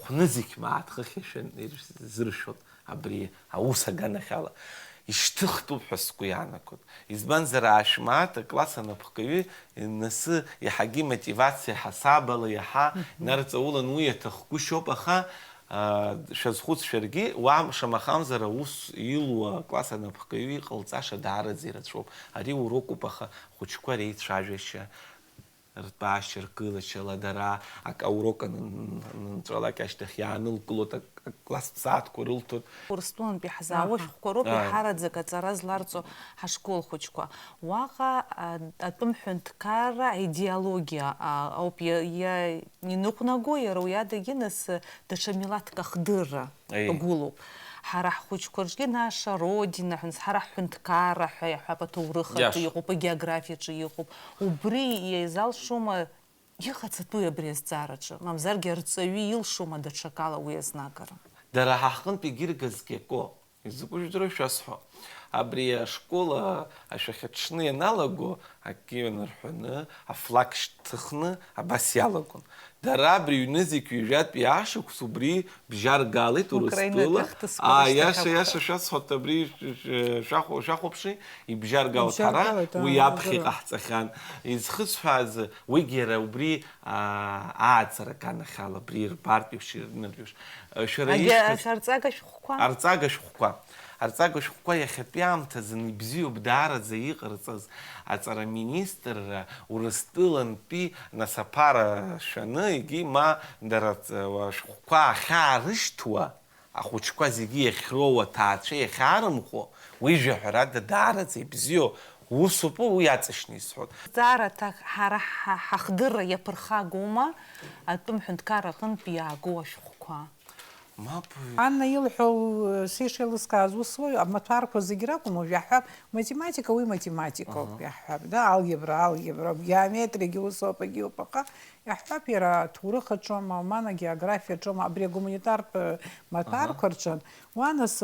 хнызик маат хых ешен ирзыршот абри ауса ганахала. Иштыхту хаску янакот. Избан зара ашмат класса на пхкеви насы яхаги мотивация хасабала яха нарцаула нуета хкушопаха шазхуц шерги уам шамахам зара ус илуа класса на пхкеви qalцаша дара зирачоп. Ари уроку паха хучква рейт шажеша ртбашер кылача ладара ак урока нтрала каштах яныл клота класс саат курылтут Урстун бихзавош короп харад закацараз ларцо хашкол хочква ваха атум хунткара идеология ауп я не нукнагоя руяда гинес дашамилатка хдыра гулу حرح خوش كرجي наша родина حنس حرح хунткара حبا турыха يقوب география يقوب وبري يزال شوما يخص تويا بريز царача мам заргерцеви ил шума дачакала уезнагара дара хахын пигиргазкеко изукуждро шасхо абрия школа ашахачны налаго акивнархны афлакштхны абасялагон дара брюнезик южат пиашук субри бжаргалы турстыла а яша шас хотабри шахопши и бжаргал тара уябхи қахцахан изхс фаз уигера убри царакана хала брир партившир нервиш шраиш арцагаш хуква Арцагош хуква яхапиамта занибзиу бдара заиqarцаз ацара министр урыстылан пи насапара шаны иги ма дарат хуква харыштуа ахучква зиги яхроа тааче яхарымхо уижа храда дара зибзиу усупу уяцышни схот цара так хара хахдыра япырха гома атум хунткара хын пиагош хуква Анна Илхов сишел сказу свою, а матварку загираку мов яхаб математика и математика яхаб, да алгебра, геометрия, геосопа, геопаха яхаб ира тураха чома, мана география чома, абре гуманитар матварку рчан, уанас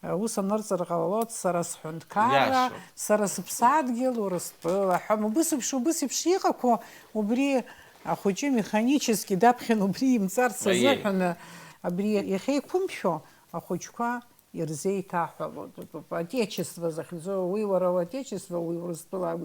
усам нарцаргалот сарас хунткара, сарас псадгел урастпыла, хам бысыпши како убри ахучи механически дапхен убри им царца захана Абри яхей кумшо, а хочка ирзей тахало. Отечество захлизо, уйваров отечество, уйварстала,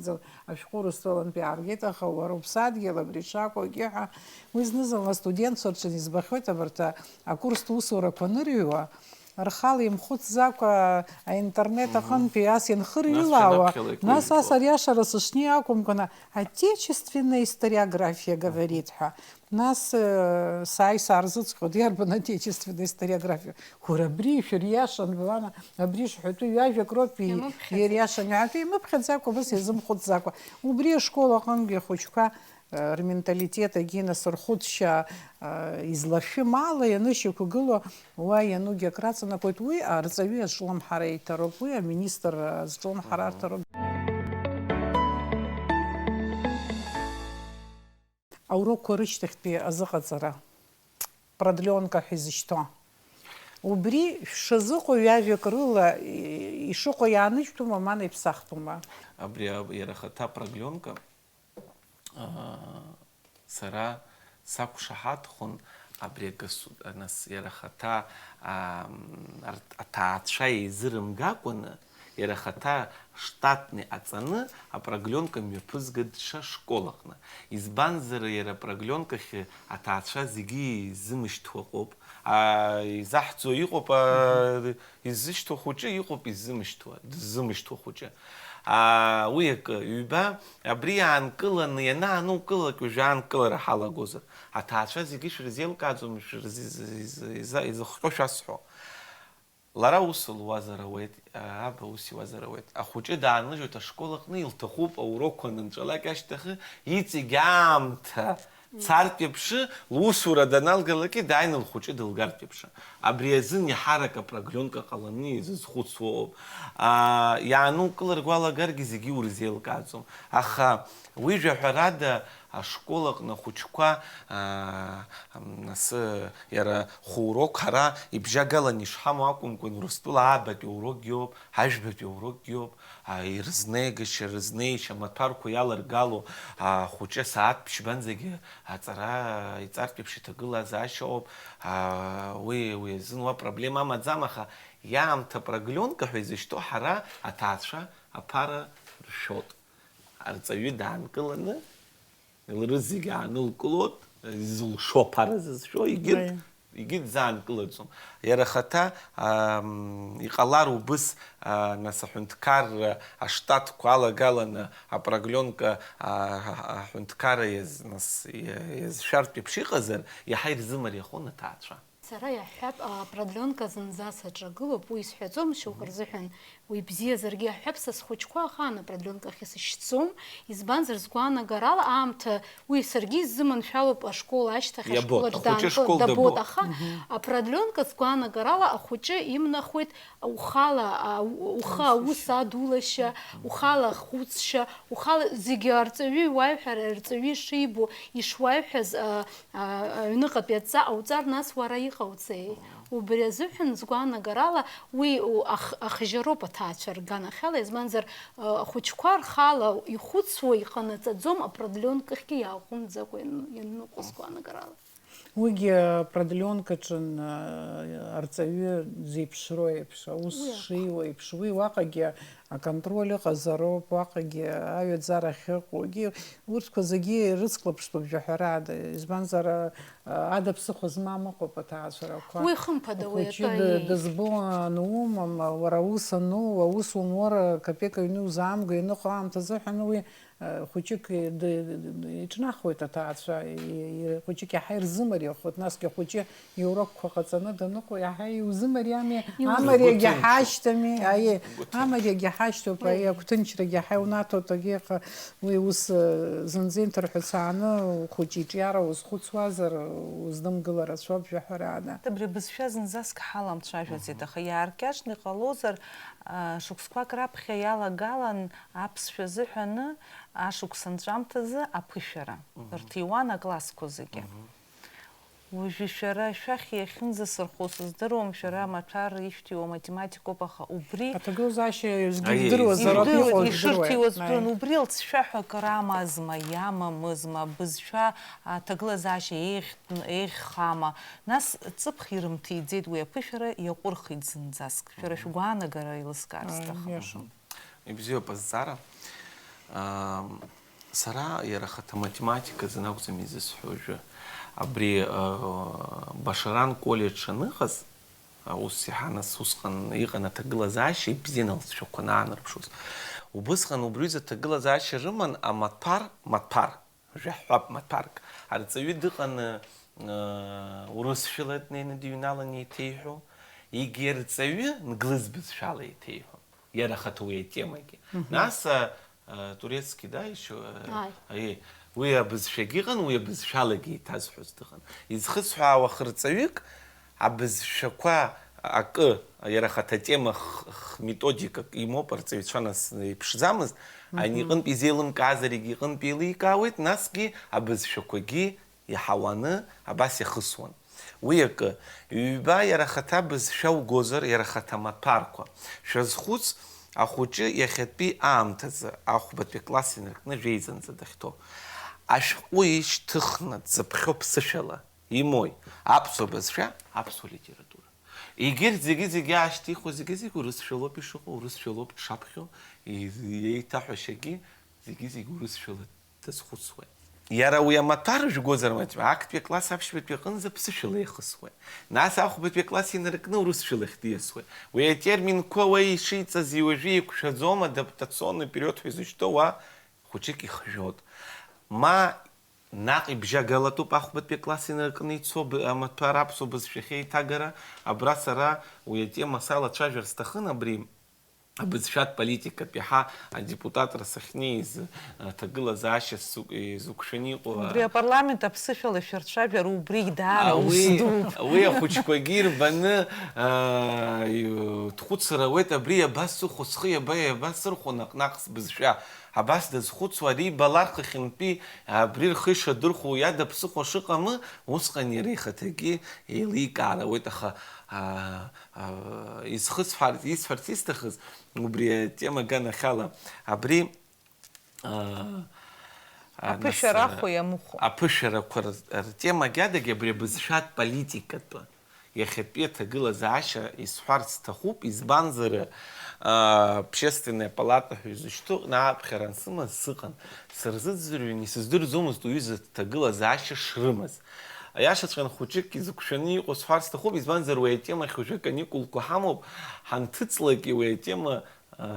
а шкурустала пиаргета, хаваров садгела, бришако, геха. Мы знизала студент, сорчен из бахвета варта, а курс тусора конырюа. Архали им худ зака, а интернета хан пиасин хрилава. Нас асаряша расушни акумкана. Отечественная историография говорит ха. Нас сай сарзуц ходер на отечественную историографию. Хурабри, фирьяшан, бивана, абриш, хуту, яжа, кропи, ерьяшан, яфи, мы пхадзаку, бас язым худзаку. Убри школа ханги хочка. Менталитета гина сорхудща из лафи мало, я нищу кугыло, уа я нуги краца на кой туи, а разови шлом харей таропуя, министр шлом харар тароп. А урок корычтых пи азыхацара, продленка хизичто. Убри шазыху яви крыла, и шуко янычтума, мана и псахтума. Абри ярахата продленка. Сара сакушахат хон абри нас иара ахаҭа аҭаацәа еизырымгакәаны, иара ахаҭа штатны аҵаны апрогленка мҩаԥызга школаҟны. Избанзар иара апрогленкахь аҭаацәа зегьы изымышьҭуа ыҟоуп. Изаҳҵо иҟоуп, изышьҭуа хәыҷы иҟоуп, дыззымышьҭуа хәыҷы. Уи акы, ҩба, абри аанкыланы, ианаанукылак уажәы аанкылара ҳалагозар, аҭаацәа зегьы шәырзеилкааӡом, изыхҟьо шәасҳәо. Лара ус луазар ауеит, аба ус иуазар ауеит. Ахәыҷы дааныжьуеит ашкол аҟны, илҭахуп аурокқәа анынҵәалак ашьҭахь, иҵегь аамҭа цартә еиԥш, лусура даналгалакгьы дааины лхәыҷы дылгартә еиԥш. Абри азын иаҳарак апрогленка ҟаланы изызхәыцуоуп. Иаанукылар гәалагаргьы зегьы урзеилкааӡом. Аха уи жәаҳәарада ашкол аҟны ахәыҷқәа иара хә-урок ҳара ибжьагаланы ишҳамоу акәымкәан, Урыстәыла аабатәи аурокгьы иоуп, ҳажәбатәи аурокгьы иоуп, ирызнеигашьа, рызнеишьа, амаҭәарқәа иаларгало ахәыҷы сааҭ ԥшьбанӡагьы аҵара иҵартә еиԥш иҭагылазаашьа ауп. Уи азын уа проблема амаӡам, аха иаамҭа апрогленка ҳәа изышьҭоу ҳара аҭаацәа аԥара ршәот. Арҵаҩы даанкыланы, илрыз зегьы аанылкылот, изылшо аԥара зызшәо, егьырҭ дзаанкылаӡом. Иара ахаҭа иҟалар убыс нас аҳәынҭқар аштатқәа алагаланы апрогленка аҳәынҭқарра иазшәартә еиԥш иҟазар, иаҳа ирзымариахон аҭаацәа. Сара иаҳҳәап, апрогленка зынӡа саҿагылоуп, уи исҳәаӡом шьоук рзыҳәан, уи бзиазаргьы иаҳҳәап, са схәыҷқәа ахаан апрогленкахь исышьцом, избанзар сгәаанагарала аамҭа уи саргьы исзыманшәалоуп ашкол ашьҭахь, ашколаҿ дабот, аха апрогленка сгәаанагарала ахәыҷы имнахуеит ухала, ухы аус адулашьа, ухала ахәыцшьа, ухала зегьы арҵаҩы иуаҩҳәара, арҵаҩы ишибо, ишуаҩҳәаз аҩныҟатәи адҵа ҟауҵар, нас уара иҟауҵеи. Убри азыҳәан сгәаанагарала уи ахжьароуп аҭаацәа рганахьала, избанзар ахәыҷқәа рхала ихәыцуа иҟанаҵаӡом, апрогленкахьгьы иааҟәымҵӡакәа ианныҟәо сгәаанагарала. Уигьы апрогленкаҿы арҵаҩы зеиԥшроу еиԥш, аус шиуа еиԥш, уи уаҟагьы аконтроль ыҟазароуп, уаҟагьы аҩаӡара ахьыҟоугьы, урҭқәа зегьы рыцклаԥштәуп жәаҳәарада, избанзар ада ԥсыхәа змам ыҟоуп аҭаацәарақәа. Уи хымԥада уи Ахәыҷы дызбо анумам, уара аус ану, аус умура капек аҩны узаамго ианыҟоу аамҭа азыҳәан уи хәыҷык иҿнахуеит аҭаацәа, хәыҷык иаҳа ирзымариахоит, насгьы ахәыҷы иурокқәа ҟаҵаны даныҟоу иаҳа иузымариами, амариагьы ҳашьҭами, амариагьы ҳашьҭоуп, агәҭынчрагьы иаҳа иунаҭоит, уи ус зынӡа инҭарҳәацааны ухәыҷы иҿиара узхәыцуазар уздымгыла рацәоуп жәаҳәарада. Абри абызшәа зынӡаск ҳаламцәажәаӡеит, аха иааркьаҿны иҟалозар, шықәсқәак раԥхьа иалагалан аԥсшәа азыҳәаны ашықәс анҵәамҭазы аԥышәара рҭиуан аклассқәа зегьы. Уажәы шәара шәахь иахьынӡасырхо сыздыруам, шәара амаҭәар ишәҭиуа математикоуп, аха убри аҭагылазаашьа издыруаз зароуп иҟоу ишырҭиуаз бдыруан, убри лҵшәа акыр амазма, иамамызма, бызшәа аҭагылазаашьа еиӷьхама, нас ҵыԥх ирымҭиӡеит уи аԥышәара, иаҟәырхит зынӡаск. Шәара шәгәаанагара еилыскаар сҭахым. Ибзиоуп азҵаара. Сара иара ахаҭа математикаӡан акәӡам изысҳәо уажәы. Абри Башаран колледж аныҟаз, ус иҳанас усҟан иҟан аҭагылазаашьа ибзианы алҵшәақәа анаанарԥшуаз. Убысҟан убриазы аҭагылазаашьа рыман амаҭәар, жәаҳәап маҭәарк. Арҵаҩы дыҟан урысшәала днеины дыҩналан еиҭеиҳәо, егьи арҵаҩы нглыз бызшәала еиҭеиҳәо, иара ахаҭа уи атемагьы. Нас турецки, да, еще? Уи абызшәагьы иҟан, уи абызшәалагьы еиҭазҳәоз дыҟан. Изхысҳәаауа хырҵаҩык абызшәақәа акы, иара ахаҭа атема методикак имоуп, арҵаҩцәа нас иԥшӡамызт, ани иҟынтә изеилымкаазар егьи иҟынтә еиликаауеит, насгьы абызшәақәагьы иаҳауаны абас иахысуан. Уи акы, ҩба иара ахаҭа абызшәа угозар, иара ахаҭа амаҭәарқәа шәазхәыц, ахәыҷы иахьатәи аамҭазы ахәбатәи класс инаркны жәеизанӡа дахьҭоу. Ашәҟәы ишьҭыхны дзыԥхьо ԥсышәала имой аԥсуа бызшәа, аԥсуа литература. Егьырҭ зегьы аашьҭихуа зегьы урысшәалоуп ишыҟоу, урысшәалоуп дшаԥхьо, еиҭаҳәашьагьы зегьы урысшәала дазхәыцуеит. Иара уи амаҭәар жәгозар актәи акласс аԥшьбатәи аҟынӡа ԥсышәала иахысуеит. Нас ахәбатәи акласс инаркны урысшәала ихдиасуеит. Уи атерминқәа уи ишиҵаз уажәы еиқәшәаӡом, адаптационный период ҳәа изышьҭоу уа хәыҷык ихжәоит. Ма наҟ ибжьагалатәуп ахәбатәи акласс инаркны ицо амаҭәар аԥсуа бызшәахьы еиҭагара, абра сара уи атема салацәажәар сҭахын абри абызшәатә политикатә иаҳа адепутатра сахьнеиз аҭагылазаашьа изықәшәаны иҟоу убри апарламент аԥсышәала шәырцәажәара убригь даара ус дууп. Уи ахәыҷқәагьы ирбаны дхәыцыр ауеит, абри абас сыхәо схы иабасырхәо наҟ-наҟ сбызшәа. Абас дазхәыцуа ари ибалар хыхьынтәи абри рхы ишадырхәо иада ԥсыхәа шыҟамы, усҟан иара ихаҭагьы еиликаар ауеит, аха исфарц исҭахыз убри атема ганахьала абри аԥышәарахо иамыхәо. Аԥышәарақәа ртемагь адаги абри абызшәатә политикатәы иахьатәи аҭагылазаашьа исҳәарц сҭахуп, избанзар общественная палата ҳәа изышьҭоу ааԥхьара ансымаз сыҟан. Сырзыӡырҩын, исыздырӡомызт уҩыза аҭагылазаашьа шрымаз. Аиашаҵәҟьан хәыҷык изықәшәаны иҟоу сҳәарц сҭахуп, избанзар уи атемахь уажәы аканикулқәа ҳамоуп, ҳанҭыҵлакгьы уи атема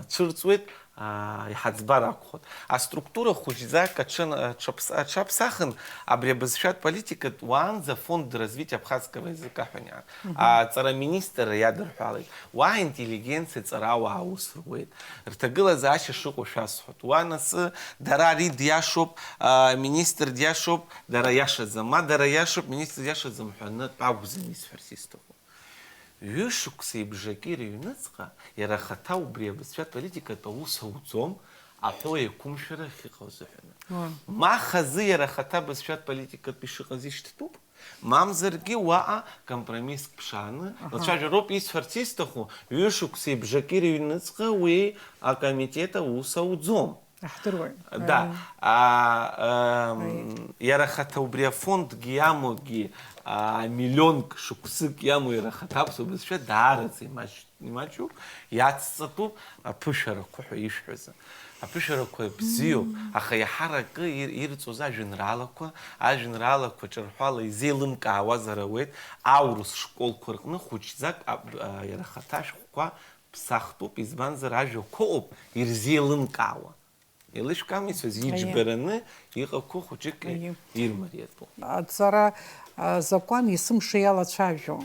цәырҵуеит, иҳаӡбар акәхоит. Аструктура хәыҷӡак аҽаԥсахын абри абызшәатә политикатә уаанӡа фонд развития абхазского языка ҳәа ианиаҳа. Аҵараминистр иадырҳәалеит. Уа интеллигенциа ҵарауаа аус руеит. Рҭагылазаашьа шыҟоу шәасҳәоит. Уа насы дара ари диашоуп, министр диашоуп, дара иашаӡам, ма дара иашоуп, министр диашаӡам ҳәанытә акәӡам исҳәарц исҭаху. Ҩышықәса ибжаки рыҩныҵҟа иара ахаҭа убри абызшәатә политикатә аус ауӡом, аҳәо еиқәымшәара ахьыҟоу азыҳәаны. Ма хазы иара ахаҭа абызшәатә политикатә ишыҟаз ишьҭтәуп, мамзаргьы уаҟа компромисск ԥшааны лцәажәароуп исҳәарц исҭаху, ҩышықәса ибжаки рыҩныҵҟа уи акомитет аус ауӡом. Да, иара ахаҭа убри афондгьы иамоугьы миллионк шықәсык иамоу иара ахаҭа аԥсуа бызшәа даараӡа имаҷуп, иацҵатәуп аԥышәарақәа ҳәа ишәҳәазы. Аԥышәарақәа бзиоуп, аха иаҳаракы ирҵоз ажәеинраалақәа ҿырҳәала изеилымкаауазар ауеит, аурыс школқәа рҟны хәыҷӡак иара ахаҭа ашәҟәқәа ԥсахтәуп, избанзар ажәақәа ыҟоуп ирзеилымкаауа. Еилышәкамицәаз иџьбараны иҟақәоу хәыҷык ирмариатәуп. Ацара закон есымша иалацәажәо.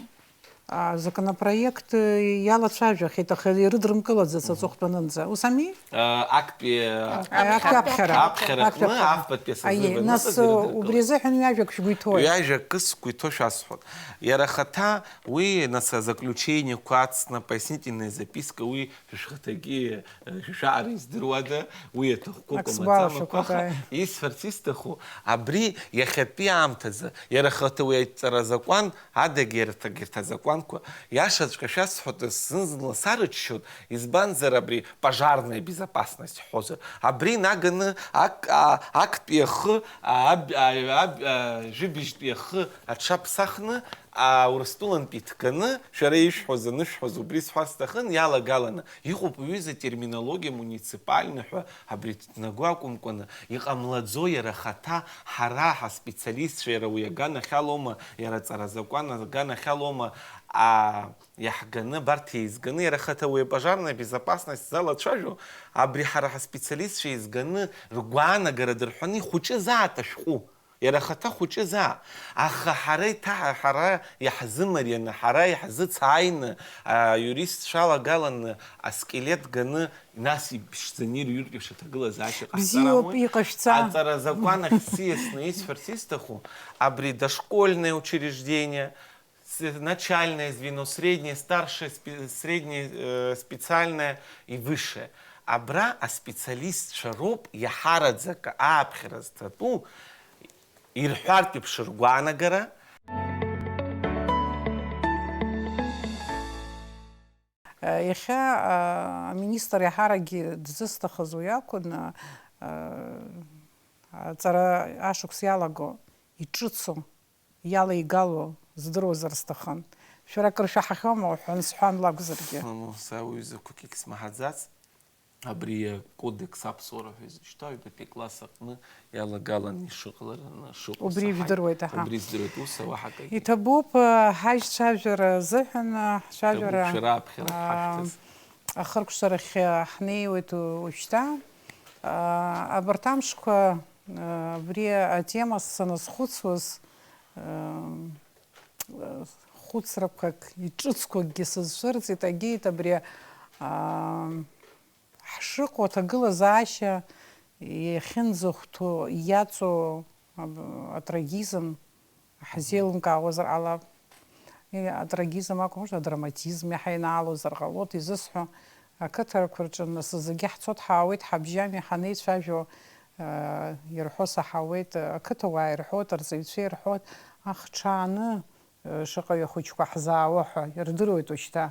Законопроект иалацәажәахьеит, аха ирыдрымкылаӡац аҵыхәтәанынӡа. Ус ами? Актәи аԥхьара. Аԥхьараҟны афбатәи асазыҳәан. Нас убри азыҳәан ҩажәак шәгәы иҭоуеит. Ҩажәак сгәы иҭоу шәасҳәоит. Иара ахаҭа уи нас азаключениақәа ацны пояснительная записка уи шәышәхаҭагьы шәаара издыруада, уи аҭахқәоуп амаӡамақәа, исҳәарц исҭаху абри иахьатәи аамҭазы иара ахаҭа уи аҵаразакәан адаги ирҭ азакәан иашаҵәҟьа шәасҳәоит, зны-зынла сарыччоит, избанзар абри пожарная безопасность ҳәозар. Абри наганы актәи ахы, жәыбжьтәи ахы аҽаԥсахны, Урыстәылантәи иҭганы, шәара ишәҳәоз анышәҳәоз убри сҳәарц сҭахын, иалагаланы. Иҟоуп ҩыза терминологиа муниципальны ҳәа, абри ҭнагәы акәымкәаны, иҟамлаӡо иара ахаҭа ҳара ҳаспециалистцәа иара уи аганахьалоума, иара аҵаразакәан аганахьалоума иаҳганы, барҭ еизганы, иара ахаҭа уи апожарная безопасность залацәажәо, абри ҳара ҳаспециалистцәа еизганы ргәаанагара дырҳәаны ихәыҷызаат ашәҟәы. Иара ахаҭа хәыҷызаап. Аха ҳара иаҳзымарианы, ҳара иаҳзыцааины, аиурист шалагаланы, аскелет ганы, нас иԥшӡаны ирҩыртә еиԥш аҭагылазаашьа бзиоуп, иҟашәҵа. Аҵаразакәан ахь сиасны исҳәарц исҭаху, абри дошкольное учреждение, начальное звено, среднее, старшее, среднее, специальное и высшее. Абра аспециалистцәа роуп иаҳараӡака ааԥхьара зҭатәу ирҳәартә еиԥш ргәаанагара. Иахьа аминистр иаҳаракгьы дзысҭахыз уи акәын, аҵара ашықәс иалаго, иҿыцу иалеигалоу здыруазар сҭахын. Шәара акыр шәаҳахьоума уҳәан сҳәан лакәзаргьы. Сауаҩызақәак егьсмаҳаӡац, абри акодекс аԥсуара ҳәа изышьҭоу ҩбатәи класс аҟны иалагалан ишыҟалараны шыҟоу Убри ижәдыруеит, аҳа. убри здыруеит, ус ауаҳакагьы. Иҭабуп ҳаишьцәажәара азыҳәан ҳцәажәара Шәара аԥхьара ҳашәҭыз. ахыркәшарахь ҳнеиуеит уажәшьҭа. Абарҭ амшқәа абри атема саназхәыцуаз хәыцрақәак иҿыцқәакгьы сызцәырҵит, агеит абри ҳшыҟоу аҭагылазаашьа иахьынӡахәҭоу иаҵоу атрагизм ҳзеилымкаауазар ҟалап. Атрагизм акәымзар, адраматизм иҳаинаалозар ҟалоит изысҳәо ақыҭарақәа рҿы нас зегьы ҳцо дҳаауеит, ҳабжьами ҳанеицәажәо ирҳәо саҳауеит, ақыҭауаа ирҳәоит, арҵаҩцәа ирҳәоит, ҽааны шаҟаҩ ахәыҷқәа ҳзаауа ҳәа ирдыруеит уажәшьҭа.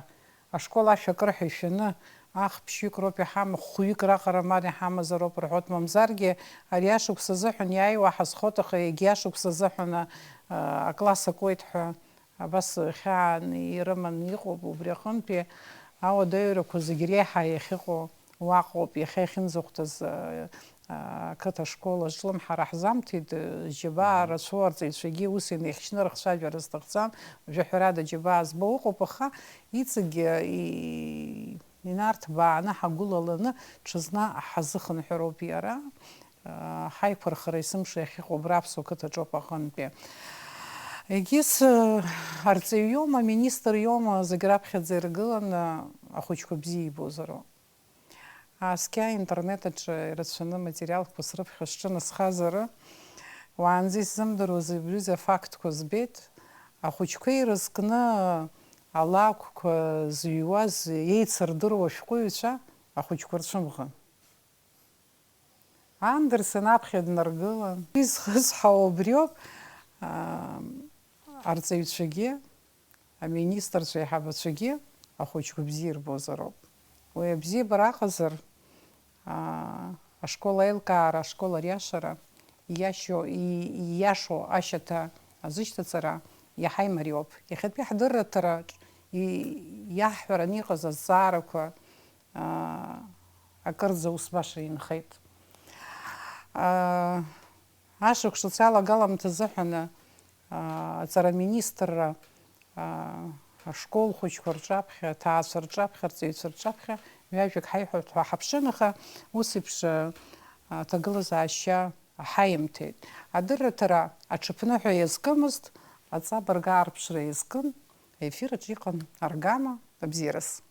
Ашкол ашә акырҳәа ишәаны ах-ԥшьҩык роуп иҳамоу, хәҩык раҟара мар иҳамазар роуп рҳәоит, мамзаргьы ари ашықәс азыҳәан иааиуа ҳазхоит, аха егьи ашықәс азыҳәан акласс акуеит ҳәа абас хьаан ирыман иҟоуп. Убри аҟынтәи ауадаҩрақәа зегь реиҳа иахьыҟоу уаҟоуп. Иахьа иахьынӡахәҭаз ақыҭа школ аҿлымҳара ҳзамҭеит, џьабаа рацәоу арҵаҩцәагьы ус инеихьчны рыхцәажәара зҭахӡам, ҳәарада џьабаа збо ыҟоуп, аха иҵегьы инарҭбааны ҳагәылаланы ҽазны ҳазыхынҳәыроуп иара. Ҳаиқәырхара есымша иахьыҟоу абра аԥсуа қыҭаҿоуп аҟынтәи. Егьыс арҵаҩ иоума, министр иоума, зегь раԥхьаӡа иргыланы ахәыҷқәа бзиа ибозароуп. Ааскьа интернет аҿы ирацәаны материалқәа срыԥхьо сҿынасхазар, уаанӡа исзымдыруаз ҩыза фактқәа збеит. Ахәыҷқәа ирызкны алакәқәа зыҩуаз еицырдыруа ашәҟәыҩҩцәа ахәыҷқәа рцәымӷын. Андерсен аԥхьа днаргылан. Изхысҳәаау убриоуп, арҵаҩцәагьы, аминистрцәа аиҳабацәагьы ахәыҷқәа бзиа ирбозароуп. Уи абзиабара аҟазар, ашкол аилкаара, ашкол ариашара, ииашоу ашьаҭа азышьҭаҵара иаҳа имариоуп. Иахьатәи ҳдырраҭараҿ иаҳҳәараны иҟаз азҵаарақәа акырӡа ус баша инхеит. Ашықәс ҿыц алагаламҭа азыҳәан аҵара министрра ашкол хәыҷқәа рҿаԥхьа, аҭаацәа рҿаԥхьа, арҵаҩцәа рҿаԥхьа ҩажәак ҳаиҳәоит ҳәа ҳаԥшын, аха ус еиԥш аҭагылазаашьа ҳаимҭеит. Адырраҭара аҽыԥныҳәа иазкымызт, аҵабырг аарԥшра иазкын, аефир аҿы иҟан аргама абзиарас.